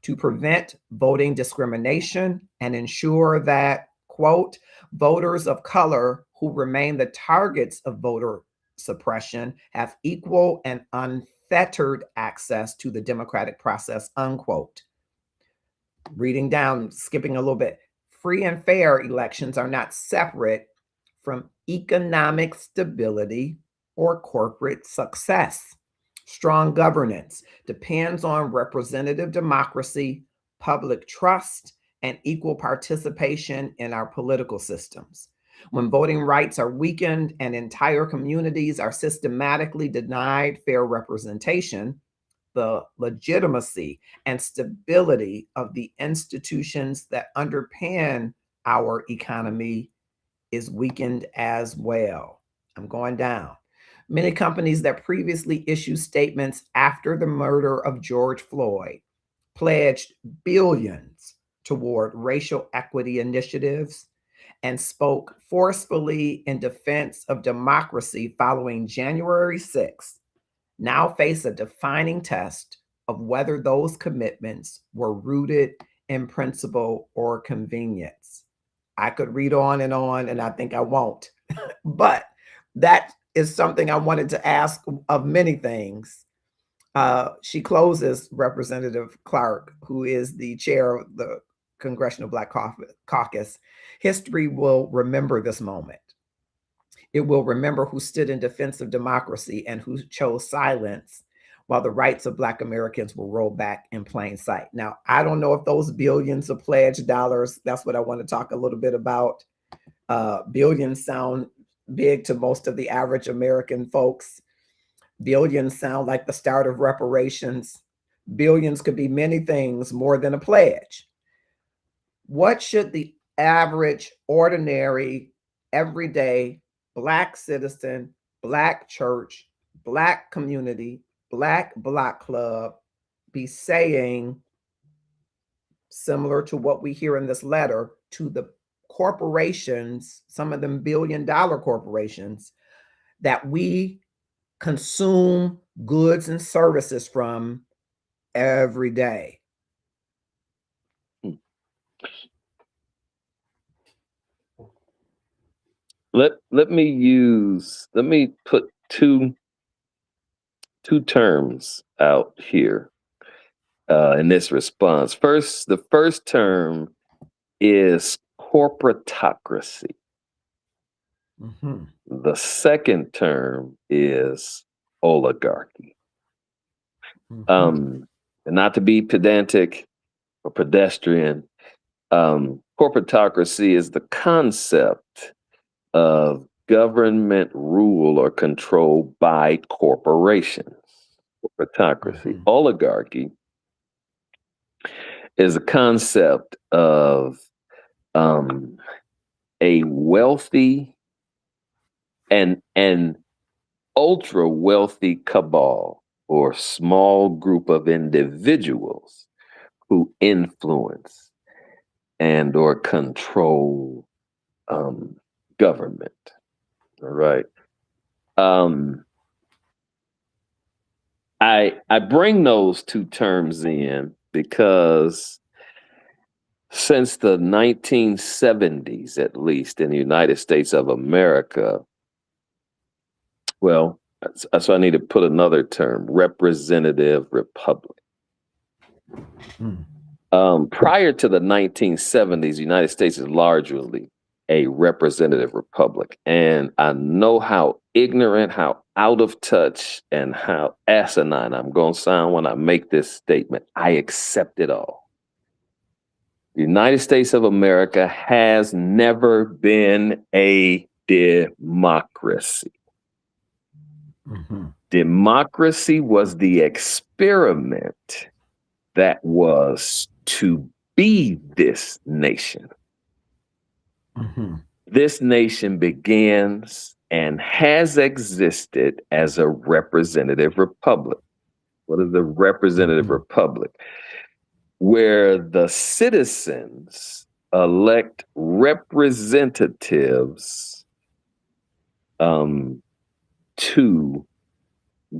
to prevent voting discrimination and ensure that, quote, voters of color who remain the targets of voter suppression have equal and unfettered access to the democratic process, unquote. Reading down, skipping a little bit, free and fair elections are not separate from economic stability or corporate success. Strong governance depends on representative democracy, public trust, and equal participation in our political systems. When voting rights are weakened and entire communities are systematically denied fair representation, the legitimacy and stability of the institutions that underpin our economy is weakened as well. I'm going down. Many companies that previously issued statements after the murder of George Floyd pledged billions toward racial equity initiatives and spoke forcefully in defense of democracy following January 6th, now face a defining test of whether those commitments were rooted in principle or convenience. I could read on, and I think I won't. But that is something I wanted to ask of many things. She closes, Representative Clark, who is the chair of the Congressional Black Caucus. History will remember this moment. It will remember who stood in defense of democracy and who chose silence while the rights of Black Americans were rolled back in plain sight. Now, I don't know if those billions of pledged dollars, that's what I want to talk a little bit about. Billions sound big to most of the average American folks. Billions sound like the start of reparations. Billions could be many things more than a pledge. What should the average, ordinary, everyday Black citizen, Black church, Black community, Black block club be saying, similar to what we hear in this letter, to the corporations, some of them billion-dollar corporations, that we consume goods and services from every day? Let me put two terms out here in this response. First, the first term is corporatocracy. Mm-hmm. The second term is oligarchy. Mm-hmm. Not to be pedantic or pedestrian, corporatocracy is the concept of government rule or control by corporations. Corporatocracy. Mm-hmm. Oligarchy is a concept of a wealthy and ultra wealthy cabal or small group of individuals who influence and or control government. All right. I bring those two terms in because since the 1970s, at least in the United States of America, well, so I need to put another term, representative republic. Prior to the 1970s, the United States is largely a representative republic. And I know how ignorant, how out of touch, and how asinine I'm going to sound when I make this statement. I accept it all. The United States of America has never been a democracy. Mm-hmm. Democracy was the experiment that was to be this nation. Mm-hmm. This nation begins and has existed as a representative republic. What is a representative republic? Where the citizens elect representatives to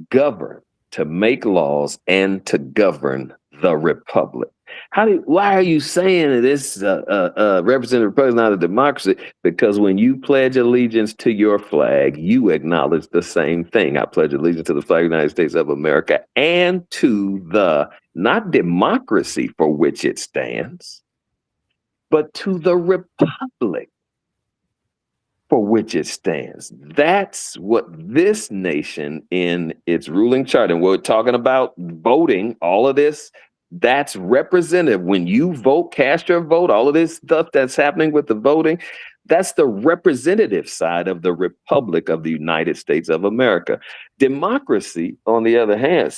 govern, to make laws, and to govern the republic. Why are you saying that this representative republic is not a democracy? Because when you pledge allegiance to your flag, you acknowledge the same thing. I pledge allegiance to the flag of the United States of America and to the not democracy for which it stands, but to the republic for which it stands. That's what this nation in its ruling chart, and we're talking about voting, all of this, that's representative. When you vote, cast your vote, all of this stuff that's happening with the voting, that's the representative side of the Republic of the United States of America. Democracy, on the other hand,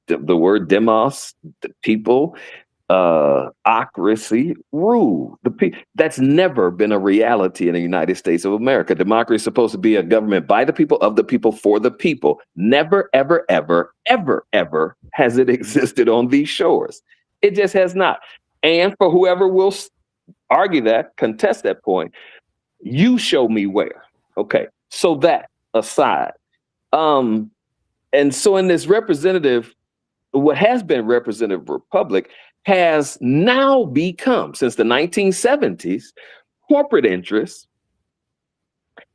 the word demos, the people, ocracy, rule. That's never been a reality in the United States of America. Democracy is supposed to be a government by the people, of the people, for the people. Never, ever, ever, ever, ever has it existed on these shores. It just has not. And for whoever will argue that, contest that point, you show me where. Okay, so that aside. And so in this representative, what has been representative republic has now become, since the 1970s, corporate interests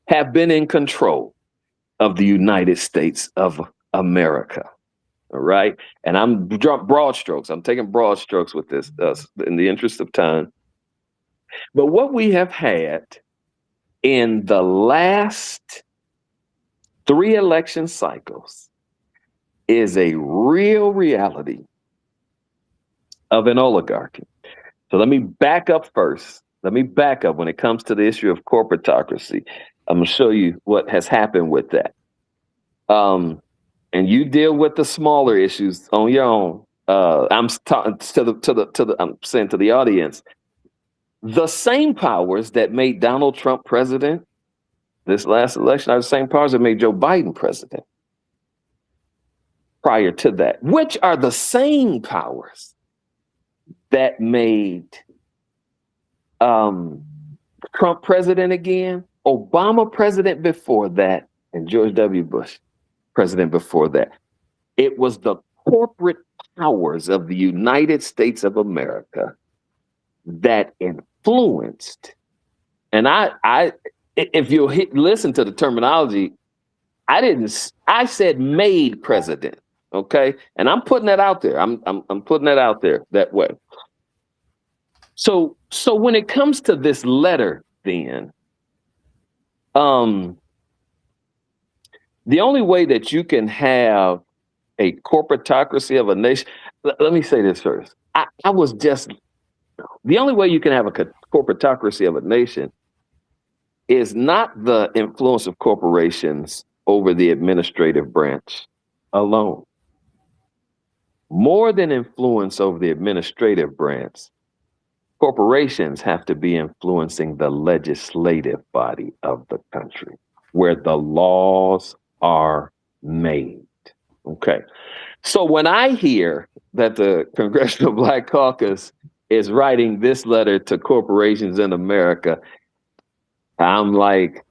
have been in control of the United States of America. All right. And I'm broad strokes. I'm taking broad strokes with this in the interest of time. But what we have had in the last 3 election cycles is a real reality of an oligarchy. So let me back up first. Let me back up when it comes to the issue of corporatocracy. I'm going to show you what has happened with that. And you deal with the smaller issues on your own. I'm talking I'm saying to the audience, the same powers that made Donald Trump president this last election are the same powers that made Joe Biden president prior to that, which are the same powers that made Trump president again, Obama president before that, and George W. Bush president before that. It was the corporate powers of the United States of America that influenced. And if you listen to the terminology, I said made president. Okay. And I'm putting that out there. I'm putting that out there that way. So when it comes to this letter, then The only way that you can have a corporatocracy of a nation, let me say this first. The only way you can have a corporatocracy of a nation is not the influence of corporations over the administrative branch alone. More than influence over the administrative branch, corporations have to be influencing the legislative body of the country, where the laws are made. Okay. So when I hear that the Congressional Black Caucus is writing this letter to corporations in America, I'm like,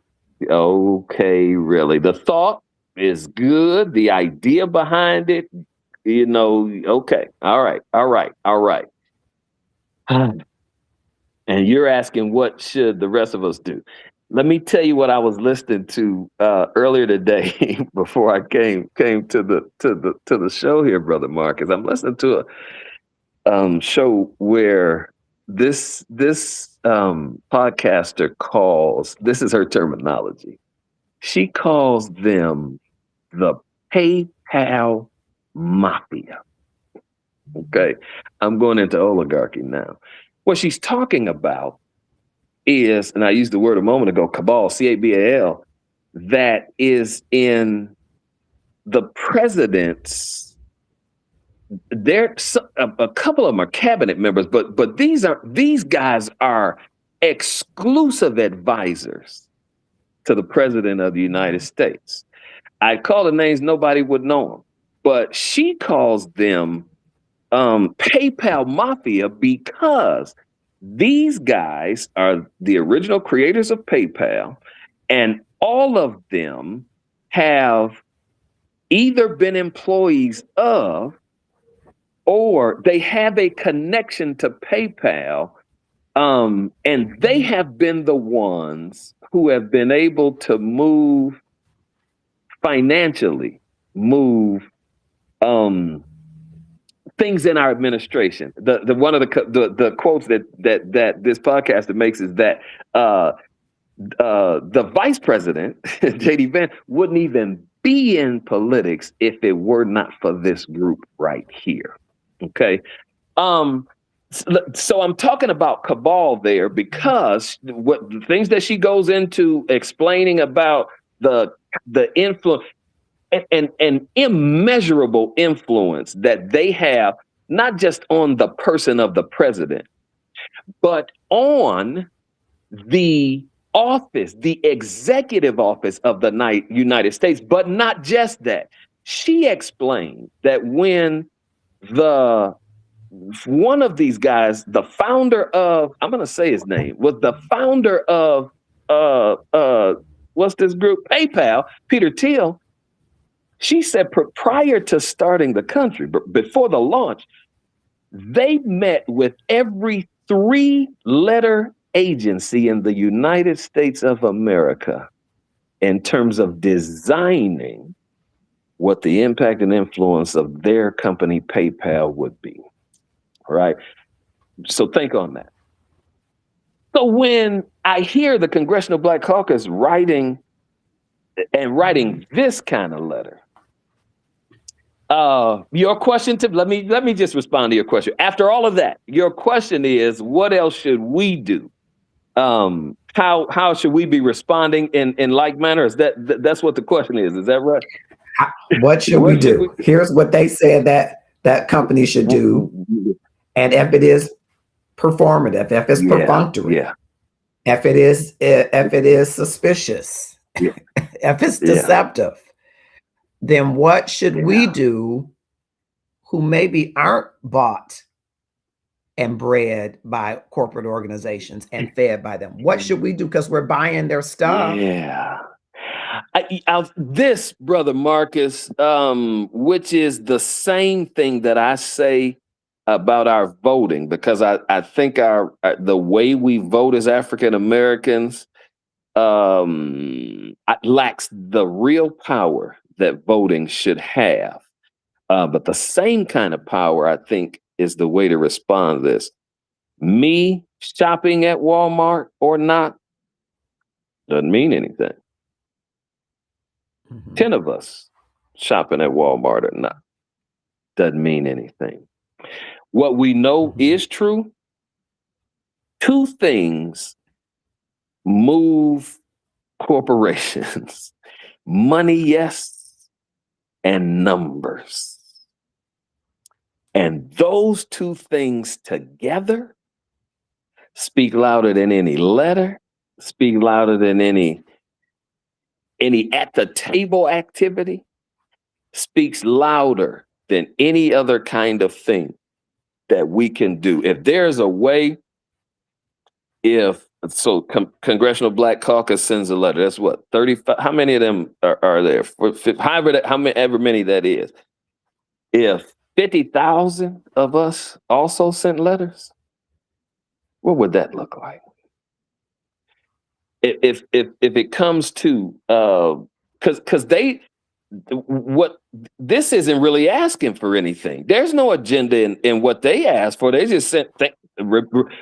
okay, really? The thought is good. The idea behind it, okay. All right. And you're asking, what should the rest of us do? Let me tell you what I was listening to earlier today before I came to the show here, Brother Marcus. I'm listening to a show where this podcaster calls, this is her terminology, she calls them the PayPal Mafia. Okay, I'm going into oligarchy now. What she's talking about is, and I used the word a moment ago, cabal, C-A-B-A-L, that is in the president's. A couple of them are cabinet members, but these guys are exclusive advisors to the president of the United States. I call the names, nobody would know them, but she calls them PayPal Mafia because these guys are the original creators of PayPal, and all of them have either been employees of, or they have a connection to PayPal, and they have been the ones who have been able to financially move things in our administration. The one of the quotes that this podcaster makes is that the vice president, J.D. Vance, wouldn't even be in politics if it were not for this group right here. Okay. So I'm talking about cabal there because what the things that she goes into explaining about the influence and immeasurable influence that they have, not just on the person of the president, but on the office, the executive office of the United States. But not just that. She explained that when one of these guys, the founder of, I'm going to say his name, was the founder of what's this group? PayPal, Peter Thiel. She said prior to starting the country, before the launch, they met with every 3-letter agency in the United States of America in terms of designing what the impact and influence of their company, PayPal, would be. All right. So think on that. So when I hear the Congressional Black Caucus writing this kind of letter, your question, let me just respond to your question. After all of that, your question is, what else should we do? How should we be responding in like manner? That's what the question is. Is that right? What should we do? Here's what they said that company should do. And if it is performative, if it's perfunctory, if it is suspicious, if it's deceptive, then what should we do who maybe aren't bought and bred by corporate organizations and fed by them? What should we do? Because we're buying their stuff. Yeah. This, Brother Marcus, which is the same thing that I say about our voting, because I think the way we vote as African Americans lacks the real power that voting should have. But the same kind of power, I think, is the way to respond to this. Me shopping at Walmart or not, Doesn't mean anything. 10 of us shopping at Walmart or not. Doesn't mean anything. What we know is true. Two things move corporations. Money, yes, and numbers. And those two things together speak louder than any letter, speak louder than any at the table activity, speaks louder than any other kind of thing that we can do. If there's a way, Congressional Black Caucus sends a letter. That's what, 35? How many of them are there? However many that is. If 50,000 of us also sent letters, what would that look like? If it comes to because this isn't really asking for anything. There's no agenda in what they asked for. They just sent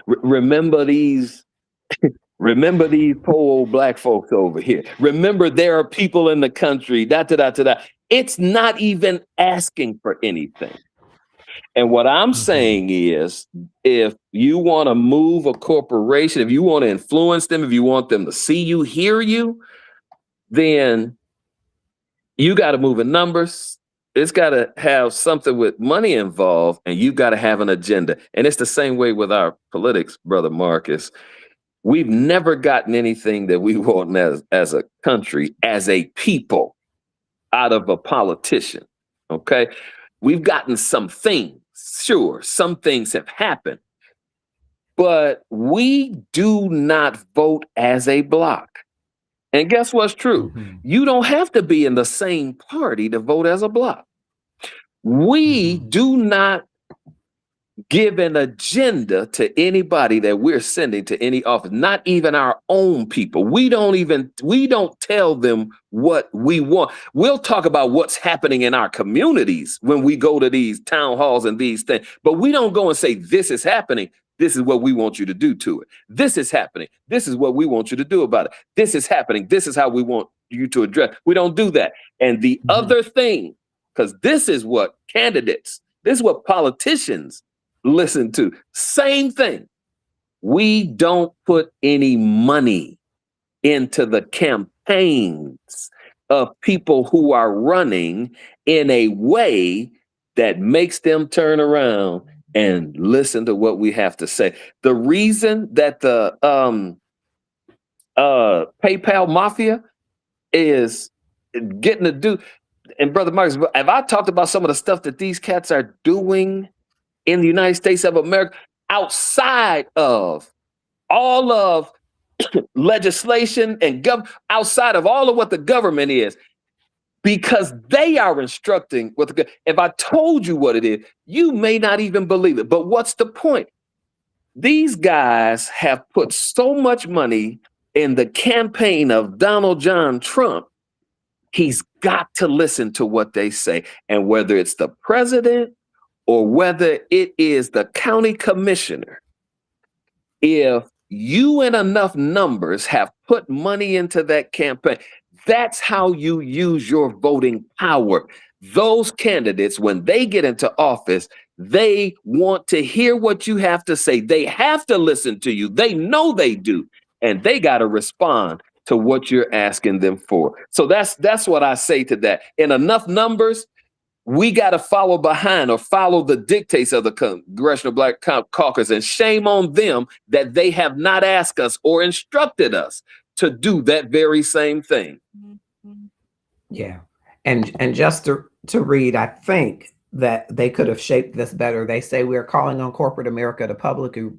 remember these. Remember these poor old black folks over here. Remember there are people in the country. It's not even asking for anything. And what I'm saying is, if you want to move a corporation, if you want to influence them, if you want them to see you, hear you, then you got to move in numbers. It's got to have something with money involved, and you've got to have an agenda. And it's the same way with our politics, Brother Marcus. We've never gotten anything that we want as a country, as a people, out of a politician, okay? We've gotten some things, sure, some things have happened, but we do not vote as a block. And guess what's true? You don't have to be in the same party to vote as a block. We do not give an agenda to anybody that we're sending to any office, not even our own people. We don't tell them what we want. We'll talk about what's happening in our communities when we go to these town halls and these things, but we don't go and say, this is happening. This is what we want you to do to it. This is happening. This is what we want you to do about it. This is happening. This is how we want you to address. We don't do that. And the other thing, because this is what candidates, this is what politicians listen to. Same thing. We don't put any money into the campaigns of people who are running in a way that makes them turn around and listen to what we have to say. The reason that the PayPal mafia is getting to do, and Brother Marcus, have I talked about some of the stuff that these cats are doing in the United States of America, outside of all of legislation and outside of all of what the government is, because they are instructing what if I told you what it is, you may not even believe it. But what's the point? These guys have put so much money in the campaign of Donald John Trump. He's got to listen to what they say. And whether it's the president or whether it is the county commissioner, if you in enough numbers have put money into that campaign, that's how you use your voting power. Those candidates, when they get into office, they want to hear what you have to say. They have to listen to you. They know they do. And they got to respond to what you're asking them for. So that's what I say to that. In enough numbers, we got to follow behind or follow the dictates of the Congressional Black Caucus, and shame on them that they have not asked us or instructed us to do that very same thing. Yeah. And just to read, I think that they could have shaped this better. They say we are calling on corporate America to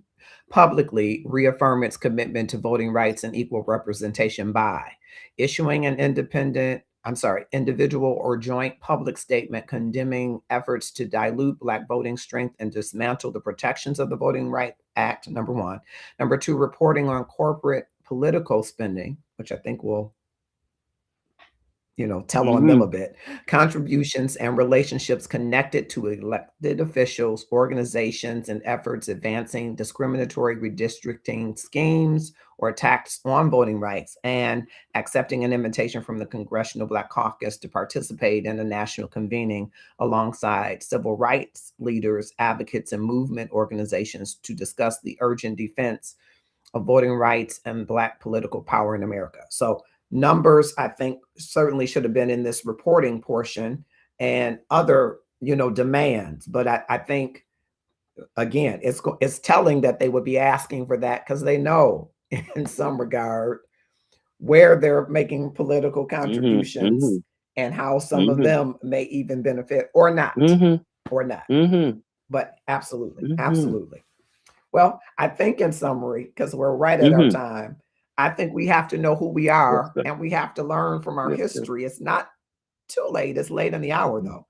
publicly reaffirm its commitment to voting rights and equal representation by issuing an individual or joint public statement condemning efforts to dilute Black voting strength and dismantle the protections of the Voting Rights Act, number one. Number two, reporting on corporate political spending, which I think will, tell on them a bit. Contributions and relationships connected to elected officials, organizations, and efforts advancing discriminatory redistricting schemes or attacks on voting rights, and accepting an invitation from the Congressional Black Caucus to participate in a national convening alongside civil rights leaders, advocates, and movement organizations to discuss the urgent defense of voting rights and Black political power in America. So numbers, I think, certainly should have been in this reporting portion and other, demands. But I think, again, it's telling that they would be asking for that because they know in some regard where they're making political contributions and how some of them may even benefit or not, But absolutely, absolutely. Well, I think in summary, because we're right at our time, I think we have to know who we are and we have to learn from our history. It's not too late. It's late in the hour, though,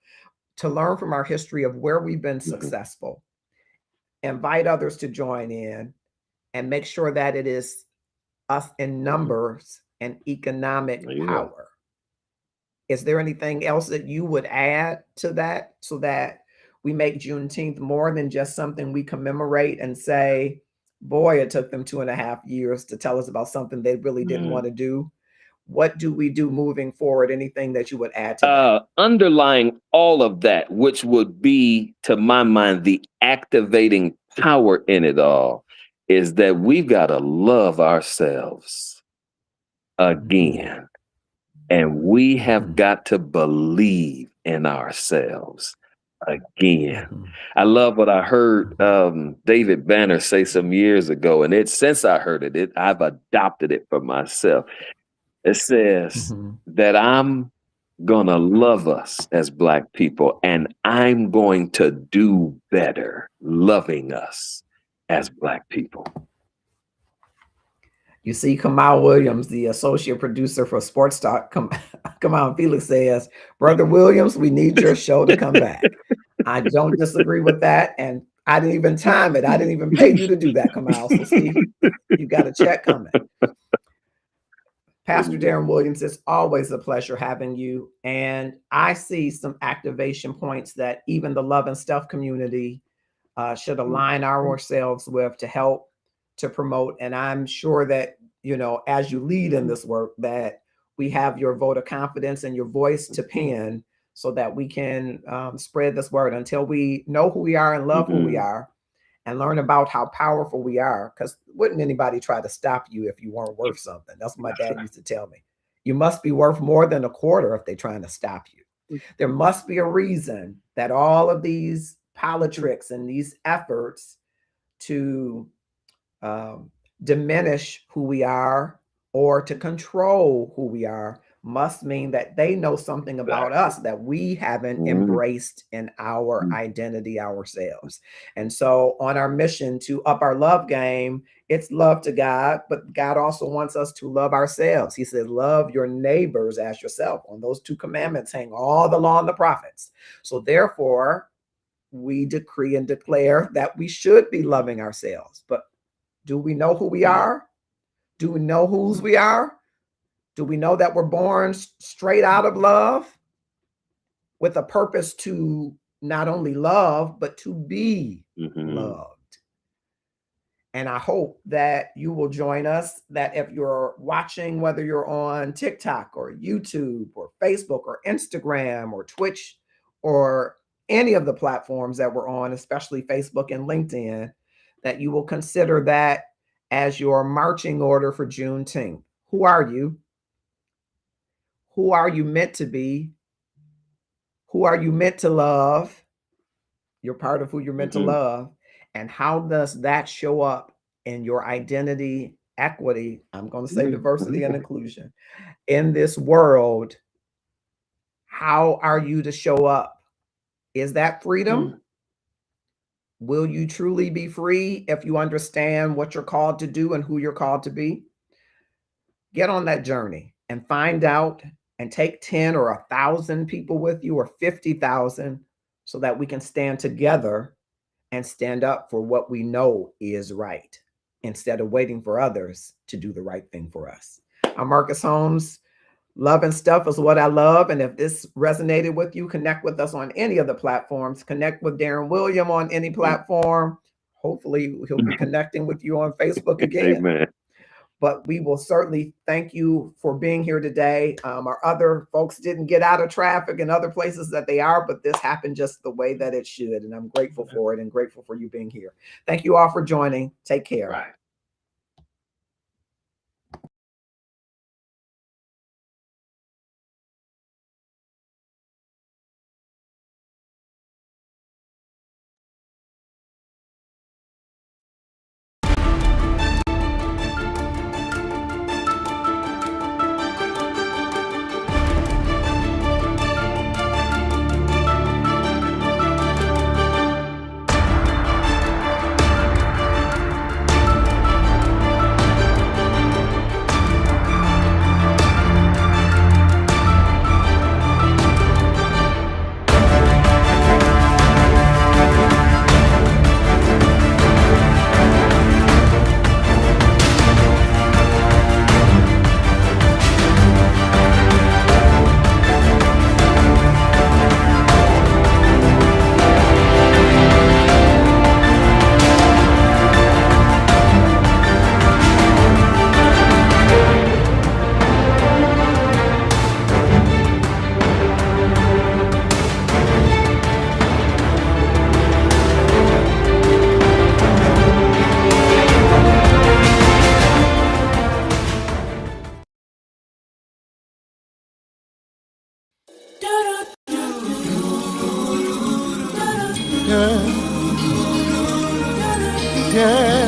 to learn from our history of where we've been successful, invite others to join in, and make sure that it is us in numbers and economic power. Is there anything else that you would add to that so that we make Juneteenth more than just something we commemorate and say, boy, it took them 2.5 years to tell us about something they really didn't want to do? What do we do moving forward? Anything that you would add to that? Underlying all of that, which would be, to my mind, the activating power in it all, is that we've got to love ourselves again. And we have got to believe in ourselves again. I love what I heard David Banner say some years ago, and since I heard it, I've adopted it for myself. It says that I'm gonna love us as Black people, and I'm going to do better loving us as Black people. You see, Kamal Williams, the associate producer for Sports Talk, Kamal Felix says, Brother Williams, we need your show to come back. I don't disagree with that. And I didn't even time it. I didn't even pay you to do that, Kamal. So see, you got a check coming. Pastor Darren Williams, it's always a pleasure having you. And I see some activation points that even the Love and Stuff community should align ourselves with to help to promote. And I'm sure that, as you lead in this work, that we have your vote of confidence and your voice to pen so that we can spread this word until we know who we are and love who we are and learn about how powerful we are. Because wouldn't anybody try to stop you if you weren't worth something? That's what my dad used to tell me. You must be worth more than a quarter if they're trying to stop you. There must be a reason that all of these politricks and these efforts to diminish who we are or to control who we are must mean that they know something about us that we haven't embraced in our identity ourselves. And so on our mission to up our love game, it's love to God, but God also wants us to love ourselves. He says, love your neighbors as yourself. On those 2 commandments hang all the law and the prophets. So therefore, we decree and declare that we should be loving ourselves. But do we know who we are? Do we know whose we are? Do we know that we're born straight out of love with a purpose to not only love, but to be loved? And I hope that you will join us, that if you're watching, whether you're on TikTok or YouTube or Facebook or Instagram or Twitch or any of the platforms that we're on, especially Facebook and LinkedIn, that you will consider that as your marching order for Juneteenth. Who are you? Who are you meant to be? Who are you meant to love? You're part of who you're meant to love. And how does that show up in your identity, equity, I'm going to say diversity and inclusion, in this world? How are you to show up? Is that freedom? Will you truly be free if you understand what you're called to do and who you're called to be? Get on that journey and find out, and take 10 or 1,000 people with you, or 50,000, so that we can stand together and stand up for what we know is right, instead of waiting for others to do the right thing for us. I'm Marcus Holmes. Love and stuff is what I love. And if this resonated with you, connect with us on any of the platforms. Connect with Darren Williams on any platform. Hopefully he'll be connecting with you on Facebook again. Amen. But we will certainly thank you for being here today. Our other folks didn't get out of traffic and other places that they are, but this happened just the way that it should. And I'm grateful for it and grateful for you being here. Thank you all for joining. Take care. Right. Yeah.